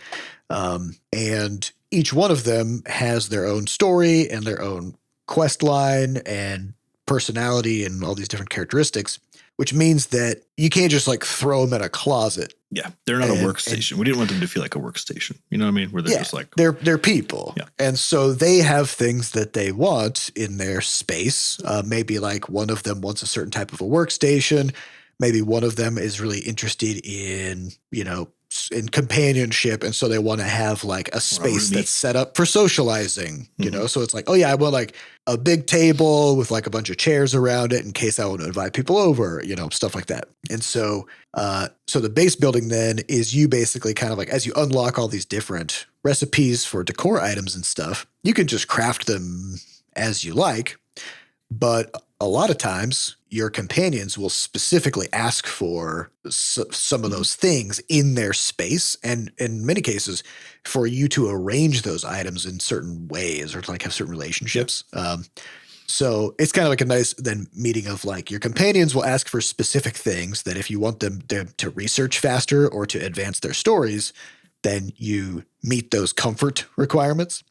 And each one of them has their own story and their own quest line and personality and all these different characteristics, which means that you can't just like throw them in a closet. Yeah, they're not a workstation. We didn't want them to feel like a workstation. You know what I mean? Where they're just like they're people. Yeah. And so they have things that they want in their space. Maybe like one of them wants a certain type of a workstation. Maybe one of them is really interested in, in companionship. And so they want to have like a space that's set up for socializing, So it's like, oh yeah, I want like a big table with like a bunch of chairs around it in case I want to invite people over, stuff like that. And so, so the base building then is you basically kind of like, as you unlock all these different recipes for decor items and stuff, you can just craft them as you like. But a lot of times your companions will specifically ask for some of those things in their space. And in many cases for you to arrange those items in certain ways or to like have certain relationships. So it's kind of like a nice then meeting of like your companions will ask for specific things that if you want them to research faster or to advance their stories, then you meet those comfort requirements.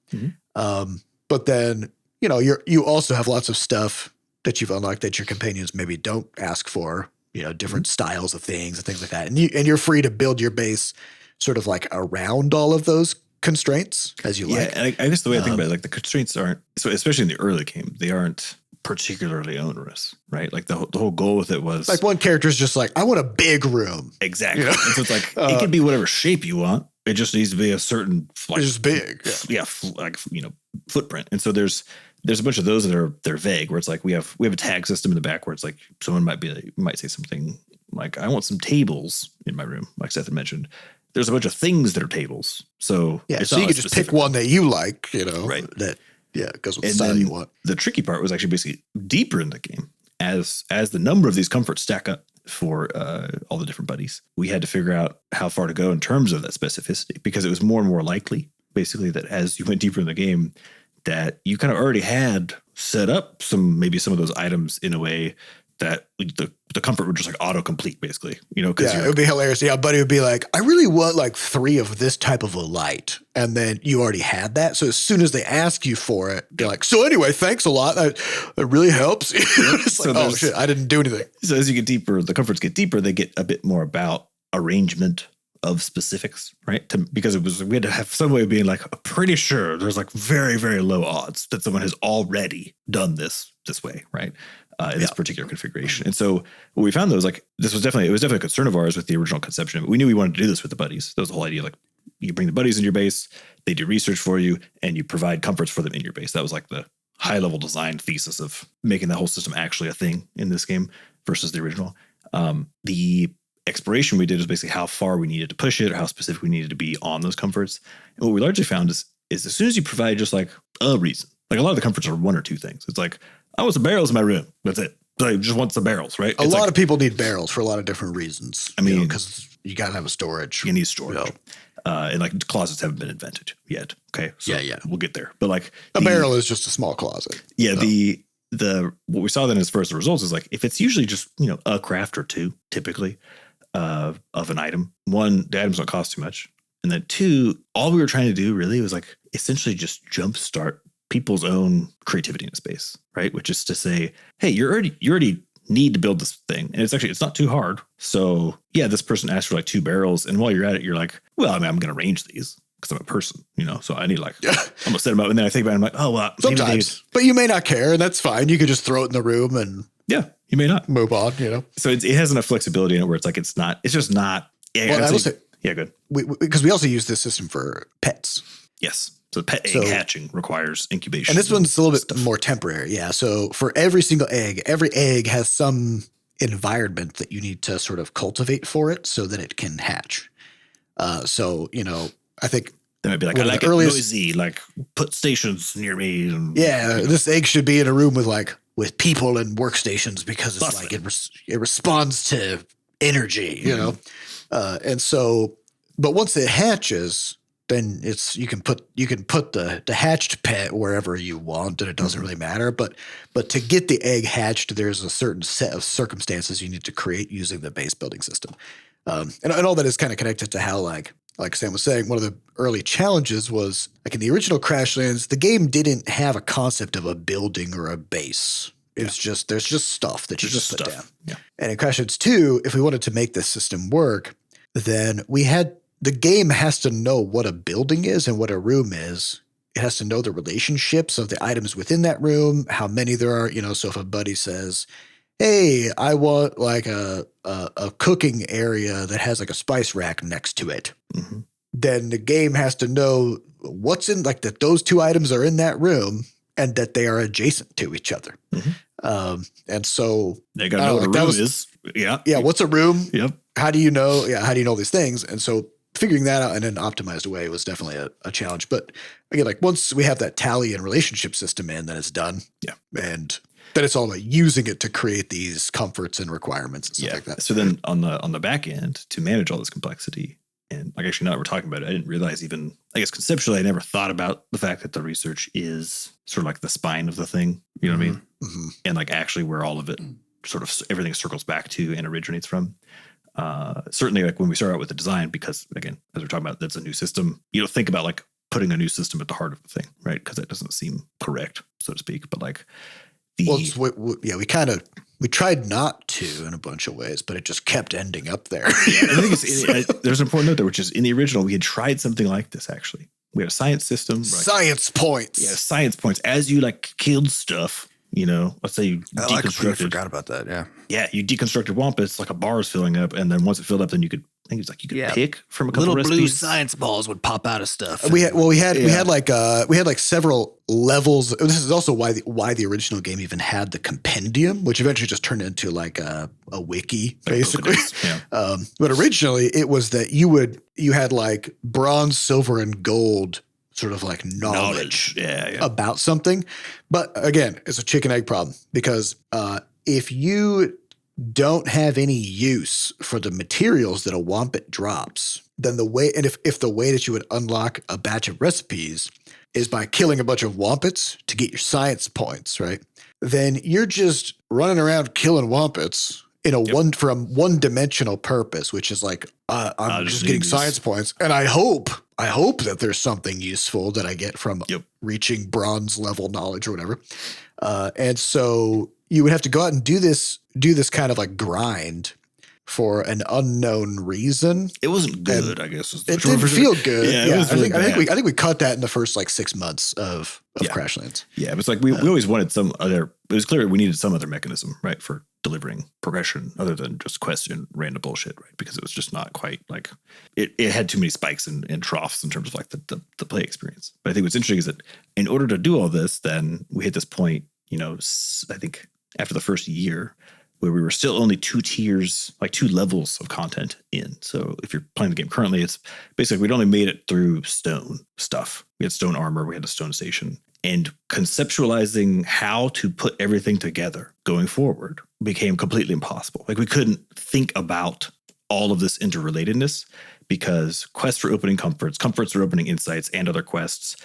But then, you also have lots of stuff that you've unlocked that your companions maybe don't ask for, different styles of things and things like that. And you're free to build your base sort of like around all of those constraints as you like. Yeah, and I guess the way I think about it, like the constraints aren't, so especially in the early game, they aren't particularly onerous, right? Like the whole goal with it was like one character is just like, I want a big room. Exactly. And so it's like, it can be whatever shape you want. It just needs to be a certain, like, it's just big. Footprint. And so there's a bunch of those that they're vague, where it's like we have a tag system in the back where it's like someone might say something like, I want some tables in my room, like Seth had mentioned. There's a bunch of things that are tables. So so you can just pick one that you like, right? That goes with the style you want. The tricky part was actually basically deeper in the game as the number of these comforts stack up for all the different buddies. We had to figure out how far to go in terms of that specificity, because it was more and more likely basically that as you went deeper in the game that you kind of already had set up maybe some of those items in a way that the comfort would just like autocomplete basically, because it would be hilarious. Yeah, buddy would be like, I really want like 3 of this type of a light. And then you already had that. So as soon as they ask you for it, they're like, so anyway, thanks a lot. That really helps. It's so like, oh shit, I didn't do anything. So as you get deeper, the comforts get deeper, they get a bit more about arrangement of specifics, right? Because we had to have some way of being like, pretty sure there's like very, very low odds that someone has already done this way, right? in this particular configuration. And so what we found though is like, it was definitely a concern of ours with the original conception of it. We knew we wanted to do this with the buddies. That was the whole idea. Like you bring the buddies in your base, they do research for you, and you provide comforts for them in your base. That was like the high level design thesis of making the whole system actually a thing in this game versus the original. The exploration we did was basically how far we needed to push it or how specific we needed to be on those comforts. And what we largely found is as soon as you provide just like a reason, like a lot of the comforts are one or two things. It's like, I want some barrels in my room. That's it. I just want some barrels, right? A lot of people need barrels for a lot of different reasons. I mean, because you got to have a storage. You need storage. And like closets haven't been invented yet. Okay. So we'll get there. But like a barrel is just a small closet. Yeah. So. What we saw then as far as the results is like, if it's usually just, a craft or two, typically, of an item, one, the items don't cost too much. And then two, all we were trying to do really was like essentially just jumpstart people's own creativity in a space, right? Which is to say, hey, you already need to build this thing. And it's not too hard. So yeah, this person asked for like 2 barrels. And while you're at it, you're like, well, I mean, I'm going to arrange these because I'm a person, so I need I'm going to set them up. And then I think about it, I'm like, oh, well, sometimes, but you may not care. And that's fine. You could just throw it in the room and you may not move on, So it has enough flexibility in it where it's like, it's just not. Yeah, well, I will say, yeah, good. Because we also use this system for pets. Yes. So pet egg hatching requires incubation. And this one's a little bit more temporary. Yeah. So for every single egg, every egg has some environment that you need to sort of cultivate for it so that it can hatch. So, I think they might be like, I like it noisy, like put stations near me. And, this egg should be in a room with people and workstations because it's like it responds to energy, and so, but once it hatches, then you can put the hatched pet wherever you want, and it doesn't really matter. But to get the egg hatched, there's a certain set of circumstances you need to create using the base building system, and all that is kind of connected to how like Sam was saying, one of the early challenges was like in the original Crashlands, the game didn't have a concept of a building or a base. It's just there's just stuff that you just put down. Yeah. And in Crashlands 2, if we wanted to make this system work, then the game has to know what a building is and what a room is. It has to know the relationships of the items within that room, how many there are. So if a buddy says, hey, I want like a cooking area that has like a spice rack next to it, then the game has to know what's in like that those 2 items are in that room and that they are adjacent to each other. And so they got to know what a room is. Yeah. Yeah. What's a room? Yep. How do you know? Yeah. How do you know these things? And so figuring that out in an optimized way was definitely a challenge. But again, like once we have that tally and relationship system in, then it's done. Yeah. And then it's all about using it to create these comforts and requirements and stuff like that. So then on the back end to manage all this complexity, and like actually now that we're talking about it, I didn't realize even, I guess conceptually, I never thought about the fact that the research is sort of like the spine of the thing. You know what I mean? And like actually where all of it sort of everything circles back to and originates from. Certainly like when we start out with the design, because again, as we're talking about, that's a new system. You don't think about like putting a new system at the heart of the thing, right? Because that doesn't seem correct, so to speak. But like we tried not to in a bunch of ways, but it just kept ending up there. I think there's an important note there, which is in the original, we had tried something like this actually. We had a science system. Science points. Yeah, science points. As you like killed stuff, let's say you deconstructed. I forgot about that. Yeah. Yeah, you deconstructed wampus, like a bar is filling up, and then once it filled up, then you could pick from a couple little recipes. Blue science balls would pop out of stuff. We had like several levels. This is also why the original game even had the compendium, which eventually just turned into like a wiki, basically. But originally it was that you had like bronze, silver, and gold sort of like knowledge. About something. But again, it's a chicken egg problem because if you don't have any use for the materials that a wampet drops, then if the way that you would unlock a batch of recipes is by killing a bunch of wampets to get your science points, right? Then you're just running around killing wampets in a one-dimensional purpose, which is like I'm just getting science points, and I hope that there's something useful that I get from reaching bronze level knowledge or whatever. And so you would have to go out and do this kind of like grind for an unknown reason. It wasn't good, I guess. It didn't feel good. Yeah, it was really bad. I think we caught that in the first like 6 months of Crashlands. Yeah, it was like we always wanted some other. It was clear we needed some other mechanism, right, for delivering progression other than just quests and random bullshit, right? Because it was just not quite like it had too many spikes and troughs in terms of like the play experience. But I think what's interesting is that in order to do all this, then we hit this point, I think after the first year, where we were still only 2 tiers, like 2 levels of content in. So if you're playing the game currently, it's basically we'd only made it through stone stuff. We had stone armor, we had a stone station. And conceptualizing how to put everything together going forward became completely impossible. Like we couldn't think about all of this interrelatedness because quests were opening comforts were opening insights and other quests.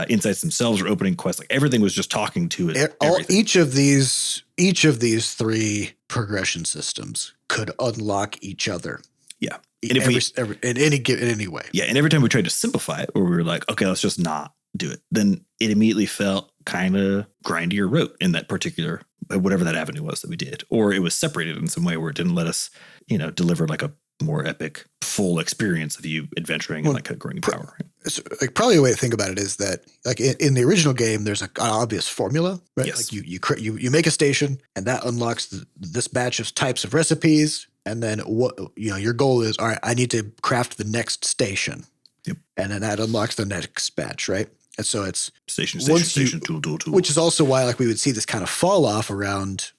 Insights themselves were opening quests. Like everything was just talking to it. Each of these 3 progression systems could unlock each other. Yeah. And in any way. Yeah. And every time we tried to simplify it, or we were like, okay, let's just not do it, then it immediately felt kind of grindy or rote in that particular, whatever that avenue was that we did. Or it was separated in some way where it didn't let us, deliver like a more epic, full experience of you adventuring and like growing power. So, like probably a way to think about it is that like in the original game, there's an obvious formula, right? Yes. Like you make a station and that unlocks this batch of types of recipes. And then what, your goal is, all right, I need to craft the next station. Yep. And then that unlocks the next batch, right? And so it's station, tool. Which is also why like we would see this kind of fall off around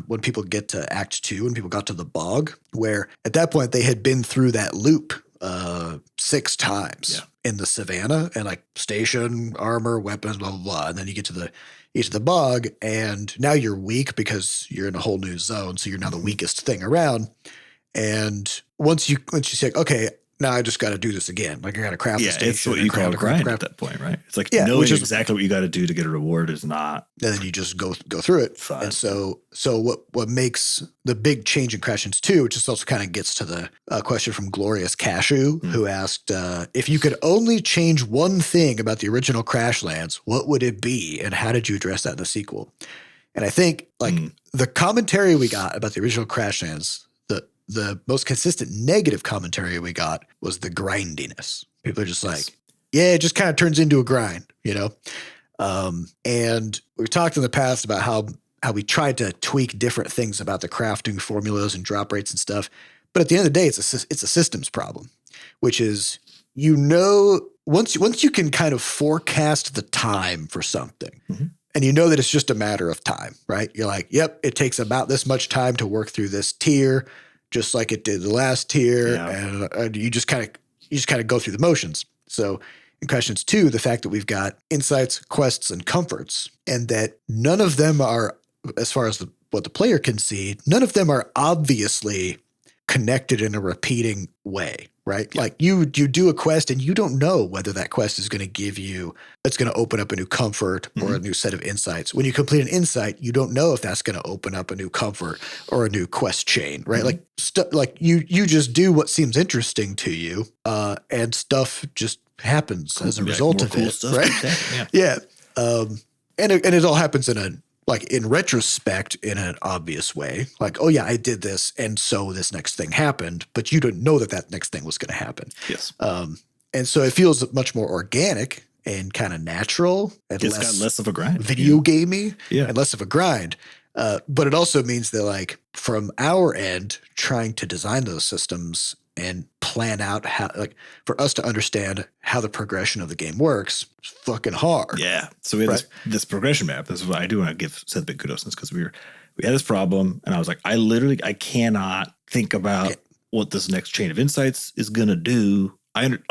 when people get to Act 2, when people got to the bog, where at that point they had been through that loop 6 times in the savannah and like station, armor, weapons, blah, blah, blah. And then you get to the bog and now you're weak because you're in a whole new zone. So you're now the weakest thing around. And once you say, okay, now I just got to do this again. Like I got to craft the station. It's what you call a grind at that point, right? It's like knowing exactly what you got to do to get a reward is not. And then you just go through it. Fun. And so what makes the big change in Crashlands 2, which just also kind of gets to the question from Glorious Cashew, who asked, if you could only change one thing about the original Crashlands, what would it be? And how did you address that in the sequel? And I think like the commentary we got about the original Crashlands, the most consistent negative commentary we got was the grindiness. People are just like, it just kind of turns into a grind, and we've talked in the past about how we tried to tweak different things about the crafting formulas and drop rates and stuff. But at the end of the day, it's a systems problem, which is, once you can kind of forecast the time for something, and that it's just a matter of time, right? You're like, yep, it takes about this much time to work through this tier, just like it did the last tier, and you just kind of go through the motions. So in Crashlands 2, the fact that we've got insights, quests, and comforts, and that none of them are, as far as what the player can see, none of them are obviously connected in a repeating way, right? Yeah. Like you do a quest and you don't know whether that quest is going to give you, it's going to open up a new comfort or a new set of insights. When you complete an insight, you don't know if that's going to open up a new comfort or a new quest chain, right? Like you just do what seems interesting to you, and stuff just happens as a result of it, right? Yeah. And it all happens in retrospect, in an obvious way, like, oh yeah, I did this, and so this next thing happened, but you didn't know that next thing was going to happen. Yes. And so it feels much more organic and kind of natural, and it's got less of a grind, video gamey, and less of a grind. But it also means that, like, from our end, trying to design those systems and plan out how, like, for us to understand how the progression of the game works, is fucking hard. Yeah. So we had this progression map. This is what I do want to give Seth big kudos, because we had this problem, and I was like, I cannot think about what this next chain of insights is gonna do. I felt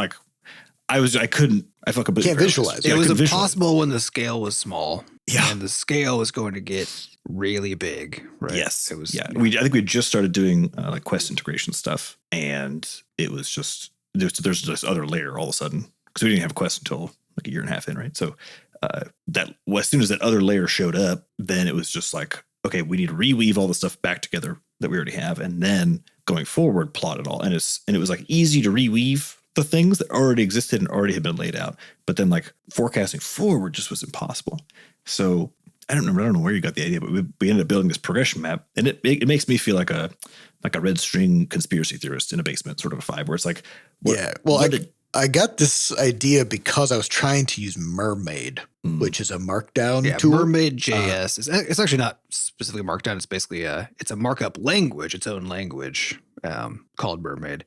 completely can't visualize. It was impossible when the scale was small. Yeah. And the scale was going to get really big, right? Yes. It was. Yeah. I think we just started doing like quest integration stuff, and it was just there's this other layer all of a sudden, because we didn't have a quest until like a year and a half in, right? So as soon as that other layer showed up, then it was just like, okay, we need to reweave all the stuff back together that we already have, and then going forward, plot it all. And it was like easy to reweave the things that already existed and already had been laid out, but then like forecasting forward just was impossible. So I don't know where you got the idea, but we ended up building this progression map, and it makes me feel like a red string conspiracy theorist in a basement sort of a vibe, where it's like, I got this idea because I was trying to use Mermaid, which is a markdown tool. Mermaid JS it's actually not specifically markdown. It's basically it's a markup language, its own language called Mermaid.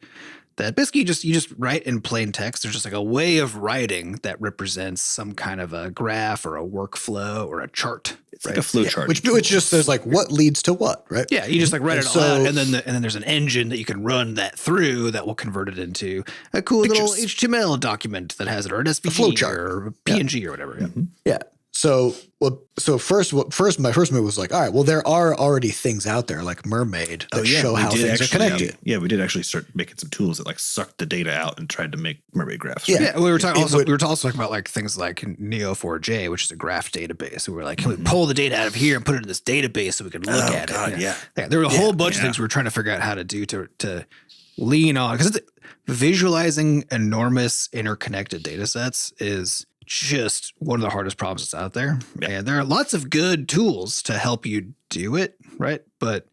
That basically you just write in plain text. There's just like a way of writing that represents some kind of a graph or a workflow or a chart. It's like a flow chart, which just says like what leads to what, right? Yeah, you just like write it all out, and then there's an engine that you can run that through that will convert it into a cool little HTML document that has it, or an SVG or a PNG or whatever. Yeah. Yeah. So first my first move was like, all right, well, there are already things out there like Mermaid that show how things are connected. Yeah, we did actually start making some tools that like sucked the data out and tried to make Mermaid graphs. Yeah, we were talking talking about like things like Neo4j, which is a graph database. We were like, can we pull the data out of here and put it in this database so we can look at it? Yeah, there were a whole bunch of things we were trying to figure out how to do to lean on, because visualizing enormous interconnected data sets is just one of the hardest problems that's out there. Yeah. And there are lots of good tools to help you do it, right? But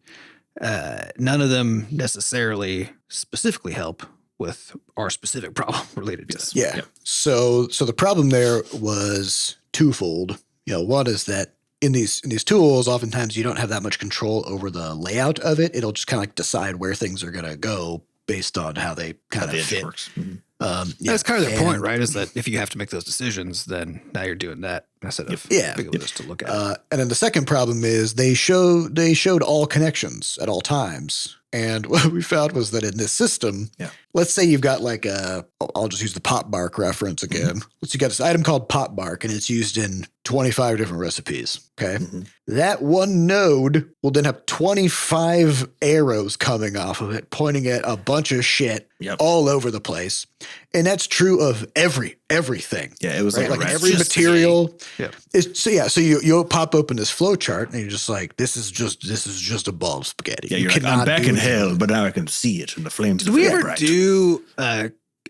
none of them necessarily specifically help with our specific problem related to this. Yeah. So the problem there was twofold. One is that in these tools, oftentimes you don't have that much control over the layout of it. It'll just kind of like decide where things are going to go based on how they kind of fit. Works. That's kind of the point, right? Is that if you have to make those decisions, then now you're doing that instead of being able just to look at it. And then the second problem is they showed all connections at all times. And what we found was that in this system, let's say you've got like I'll just use the pop bark reference again. Let's you got this item called pop bark, and it's used in 25 different recipes. Okay. That one node will then have 25 arrows coming off of it, pointing at a bunch of shit all over the place. And that's true of everything. Yeah, it was right? like every material. Yeah. So you'll pop open this flow chart and you're just like, this is just a ball of spaghetti. Yeah, you're like, I'm back in hell, but now I can see it in the flames. Did we ever do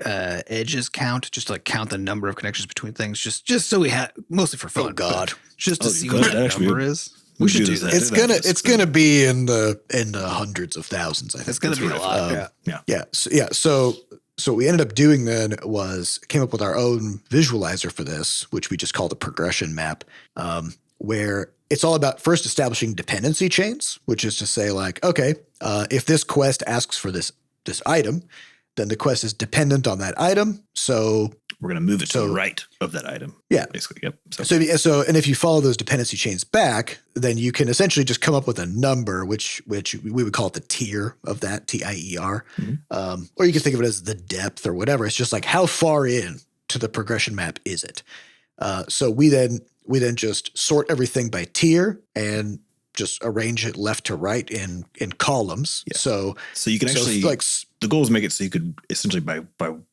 edges count, just to like count the number of connections between things, just so we had, mostly for fun. Oh God, just to see what that number is. We should do that. It's gonna be in the hundreds of thousands. I think it's gonna be a lot. So what we ended up doing then was came up with our own visualizer for this, which we just called a progression map, where it's all about first establishing dependency chains, which is to say like, okay, if this quest asks for this item, then the quest is dependent on that item. So we're going to move it to the right of that item. Yeah. Basically. Yep. So, and if you follow those dependency chains back, then you can essentially just come up with a number, which we would call it the tier of that, TIER. Or you can think of it as the depth or whatever. It's just like how far in to the progression map is it? So we then just sort everything by tier and just arrange it left to right in columns. Yeah. So you can actually like the goal is make it so you could essentially by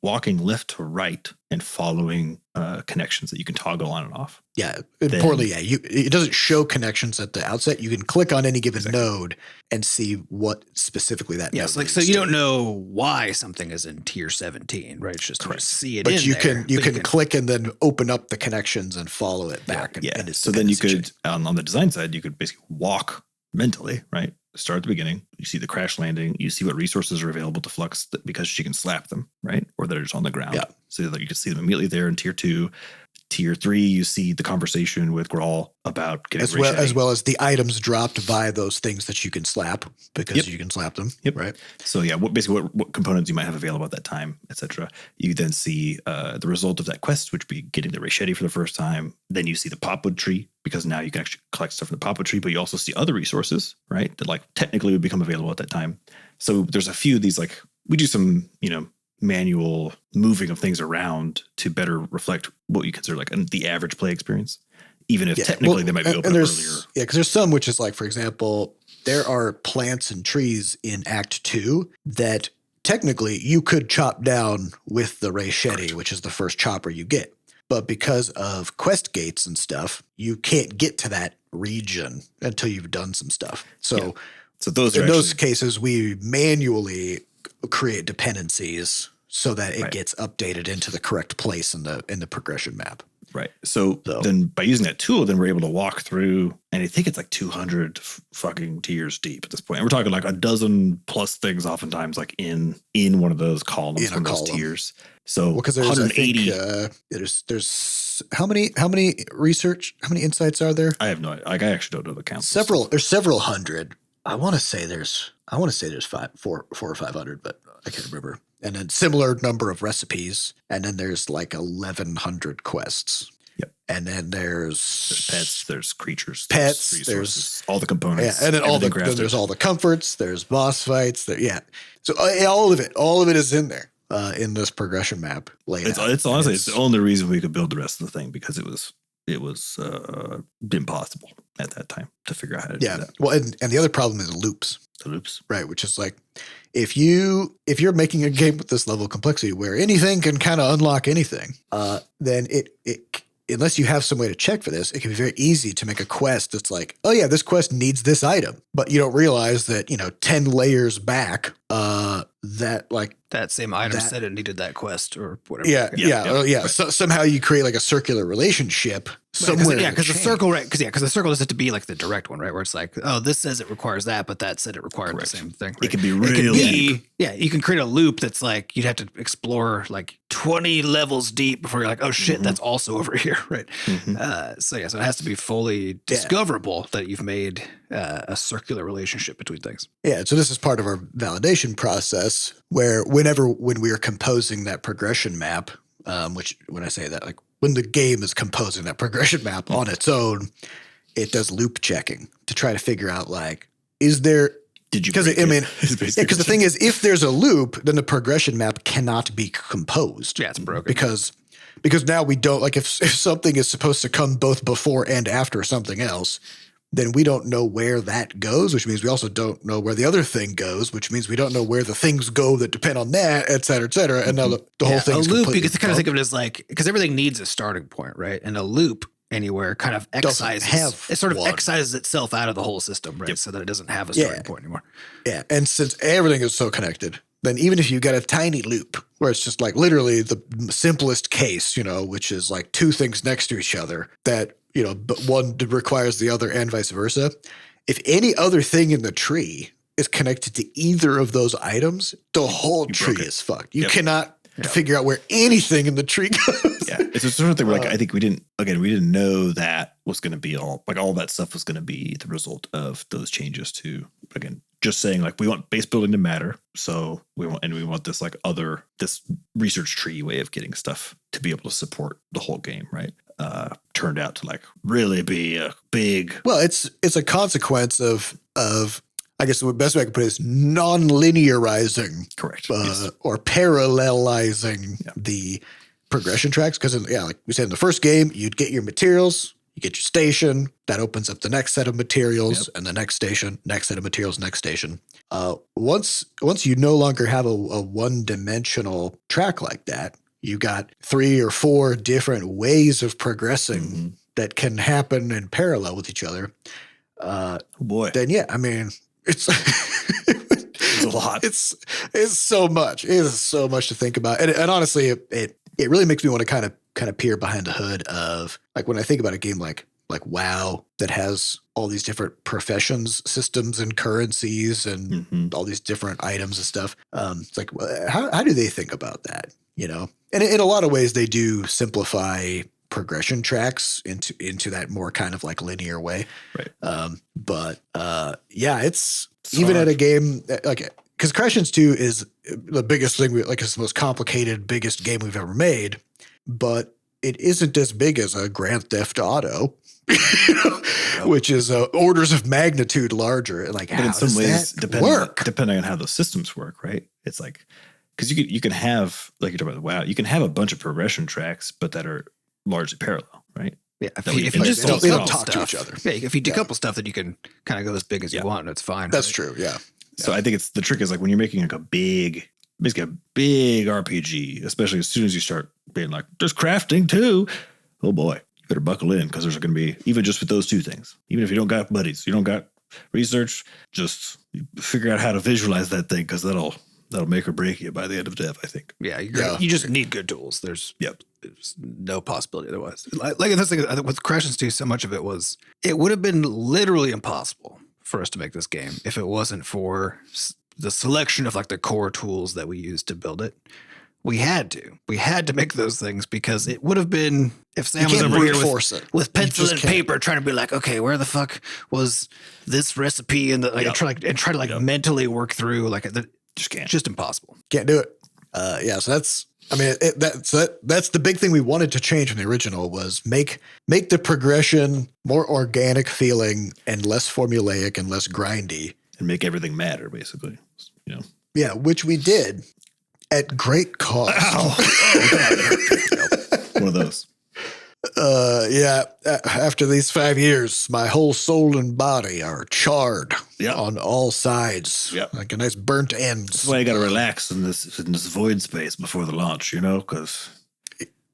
walking left to right and following connections that you can toggle on and off. Yeah. Importantly, it doesn't show connections at the outset. You can click on any given node and see what specifically that node is. So you don't know why something is in tier 17, right? It's just to see it but you can click and then open up the connections and follow it back. And so then you could, on the design side, you could basically walk mentally, right? Start at the beginning. You see the crash landing. You see what resources are available to Flux because she can slap them, right? Or they're just on the ground. Yeah. So that you can see them immediately there in tier 2. Tier 3, you see the conversation with Grawl about getting as well as the items dropped via those things that you can slap because you can slap them. Yep. Right. So what components you might have available at that time, etc. You then see the result of that quest, which would be getting the Raychetti for the first time. Then you see the popwood tree because now you can actually collect stuff from the popwood tree, but you also see other resources, right? That like technically would become available at that time. So there's a few of these, like we do some, manual moving of things around to better reflect what you consider like the average play experience, even if technically they might be open up earlier. Yeah, because there's some which is like, for example, there are plants and trees in Act 2 that technically you could chop down with the Raychetti, which is the first chopper you get. But because of quest gates and stuff, you can't get to that region until you've done some stuff. So those in those cases, we manually create dependencies so that it Right. gets updated into the correct place in the progression map. Right. So then by using that tool, then we're able to walk through, and I think it's like 200 fucking tiers deep at this point. And we're talking like a dozen plus things oftentimes like in one of those columns, one of those tiers. So because there's 180. I think, there's how many insights are there? I have no idea. Like I actually don't know the count. There's several hundred. I want to say there's 400 or 500, but I can't remember. And then similar number of recipes. And then there's like 1,100 quests. Yep. And then there's pets, there's creatures, there's all the components. Yeah. And then there's all the comforts, there's boss fights. So all of it is in there in this progression map layout. It's honestly, it's the only reason we could build the rest of the thing, because it was impossible at that time to figure out how to do that. Well, and the other problem is loops. The loops. Right, which is like if you're making a game with this level of complexity where anything can kind of unlock anything, then it unless you have some way to check for this, it can be very easy to make a quest that's like, oh yeah, this quest needs this item, but you don't realize that 10 layers back, that same item said it needed that quest or whatever. Yeah. So somehow you create like a circular relationship somewhere. Because the circle, right? Because the circle doesn't have to be like the direct one, right? Where it's like, oh, this says it requires that, but that said it required the same thing. Right? It can be really you can create a loop that's like you'd have to explore like 20 levels deep before you're like, oh shit, that's also over here, right? So it has to be fully discoverable that you've made a circular relationship between things. Yeah, so this is part of our validation process where when we are composing that progression map, which when I say that, like when the game is composing that progression map on its own, it does loop checking to try to figure out like, is there because the thing is, if there's a loop, then the progression map cannot be composed. Yeah, it's broken. Because now we don't like if something is supposed to come both before and after something else, then we don't know where that goes, which means we also don't know where the other thing goes, which means we don't know where the things go that depend on that, et cetera, et cetera. And now the whole thing's a loop. You can kind of think of it as like, because everything needs a starting point, right? And a loop anywhere kind of excises itself out of the whole system, right? So that it doesn't have a starting point anymore. Yeah, and since everything is so connected, then even if you got a tiny loop where it's just like literally the simplest case, which is like two things next to each other that, but one requires the other and vice versa. If any other thing in the tree is connected to either of those items, the whole tree is fucked. You cannot figure out where anything in the tree goes. Yeah, it's a sort of thing where I think we didn't know that was going to be all that stuff was going to be the result of those changes to, again, just saying like we want base building to matter. So we want this this research tree way of getting stuff to be able to support the whole game, right? Turned out to like really be a big. Well, it's a consequence of I guess the best way I could put it is non-linearizing, correct, or parallelizing the progression tracks. Because like we said in the first game, you'd get your materials, you get your station, that opens up the next set of materials, and the next station, next set of materials, next station. Once you no longer have a one-dimensional track like that, you got 3 or 4 different ways of progressing that can happen in parallel with each other. Then it's a lot. It's so much. It is so much to think about, and honestly, it really makes me want to kind of peer behind the hood of like when I think about a game like WoW that has all these different professions, systems, and currencies, and all these different items and stuff. It's like how do they think about that? And in a lot of ways, they do simplify progression tracks into that more kind of like linear way. Right. It's even at a game like because Crashlands 2 is the biggest thing. It's the most complicated, biggest game we've ever made, but it isn't as big as a Grand Theft Auto, which is orders of magnitude larger. Like, but in some ways, depending on how those systems work, right? It's like because you can have like you're talking about WoW, you can have a bunch of progression tracks, but that are largely parallel, right? Yeah, if you just don't talk to each other. Yeah, if you decouple stuff, then you can kind of go as big as you want, and it's fine. That's true. Yeah. So I think the trick is like when you're making like basically a big RPG, especially as soon as you start being like, there's crafting too. Oh boy, you better buckle in because there's going to be, even just with those 2 things, even if you don't got buddies, you don't got research, just figure out how to visualize that thing because that'll that'll make or break you by the end of dev, I think. Yeah, you just need good tools. There's no possibility otherwise. Like this thing with Crashlands 2, so much of it would have been literally impossible for us to make this game if it wasn't for the selection of like the core tools that we used to build it. We had to make those things because it would have been if Sam was over here with pencil and paper trying to be like, okay, where the fuck was this recipe and try to mentally work through just can't, just impossible. Can't do it. So that's that's the big thing we wanted to change from the original was make the progression more organic feeling and less formulaic and less grindy and make everything matter basically. Yeah, which we did. At great cost. One of those. After these 5 years, my whole soul and body are charred on all sides. Yep. Like a nice burnt end. That's why you got to relax in this void space before the launch, because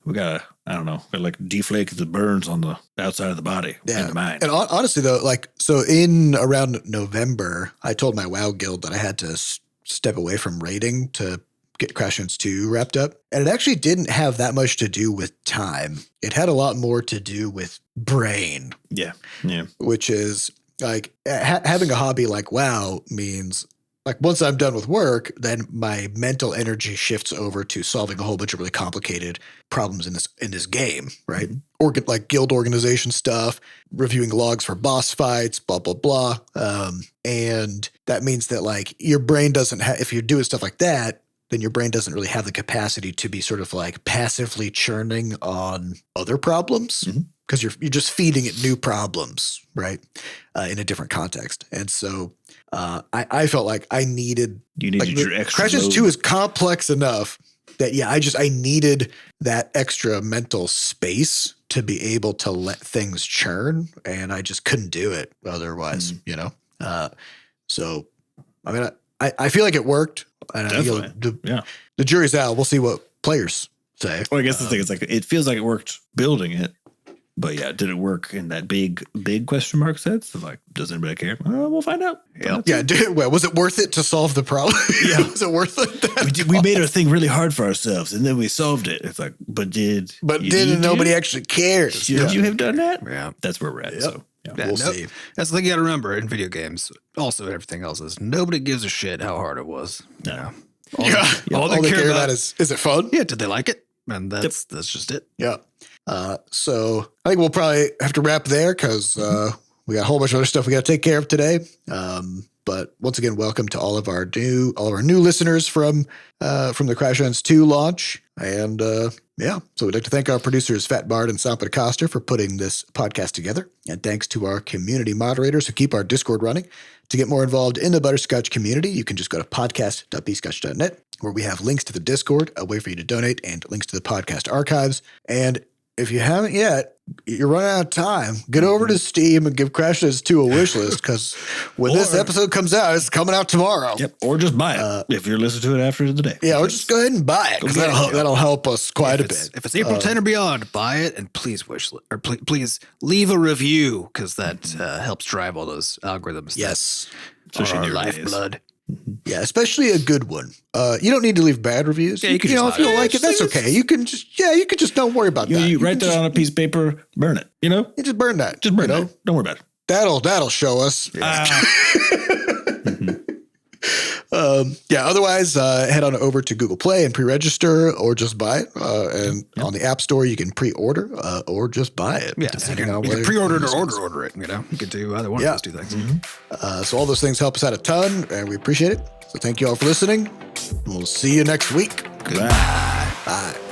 we got to, like deflate the burns on the outside of the body and the mind. And honestly, though, so in around November, I told my WoW guild that I had to step away from raiding to get Crashlands 2 wrapped up. And it actually didn't have that much to do with time. It had a lot more to do with brain. Yeah. Yeah. Which is like having a hobby like WoW means like once I'm done with work, then my mental energy shifts over to solving a whole bunch of really complicated problems in this game, right? Mm-hmm. Like guild organization stuff, reviewing logs for boss fights, blah, blah, blah. And that means that like your brain doesn't have, if you're doing stuff like that, then your brain doesn't really have the capacity to be sort of like passively churning on other problems because you're just feeding it new problems, right? In a different context. And so I felt like I needed your extra Crashlands load. 2 is complex enough that, I needed that extra mental space to be able to let things churn. And I just couldn't do it otherwise, So, I mean, I feel like it worked. The jury's out. We'll see what players say. Well, I guess the thing is like it feels like it worked building it, but did it work in that big question mark sense? Like, does anybody care? We'll find out. Was it worth it to solve the problem? Was it worth it? We made our thing really hard for ourselves, and then we solved it. It's like, did nobody actually cares? Should you have done that? Yeah, that's where we're at. Yep. So. We'll see. That's the thing you got to remember in video games. Also, everything else is nobody gives a shit how hard it was. No. All they care about is it fun? Yeah. Did they like it? And that's just it. Yeah. So I think we'll probably have to wrap there because we got a whole bunch of other stuff we got to take care of today. But once again, welcome to all of our new listeners from the Crashlands 2 launch. And so we'd like to thank our producers, Fat Bard and Sampa Costa, for putting this podcast together. And thanks to our community moderators who keep our Discord running. To get more involved in the Butterscotch community, you can just go to podcast.bscotch.net, where we have links to the Discord, a way for you to donate, and links to the podcast archives. And if you haven't yet, you're running out of time. Get over to Steam and give Crashlands 2 a wish list because when this episode comes out, it's coming out tomorrow. Yep. Or just buy it if you're listening to it after the day. Yeah, or just go ahead and buy it because that'll help us quite a bit. If it's April 10 or beyond, buy it and please please leave a review because that helps drive all those algorithms. Yes. Especially our lifeblood. Yeah, especially a good one. You don't need to leave bad reviews. Yeah, you can if you don't like it, that's okay. You can just don't worry about that. You write that on a piece of paper, burn it. You just burn that. Just burn it. Don't worry about it. That'll show us. Otherwise, head on over to Google Play and pre-register or just buy it. And on the App Store, you can pre-order or just buy it. Yeah, you can pre-order it or order it. You can do either one of those two things. So all those things help us out a ton, and we appreciate it. So thank you all for listening. We'll see you next week. Goodbye. Bye.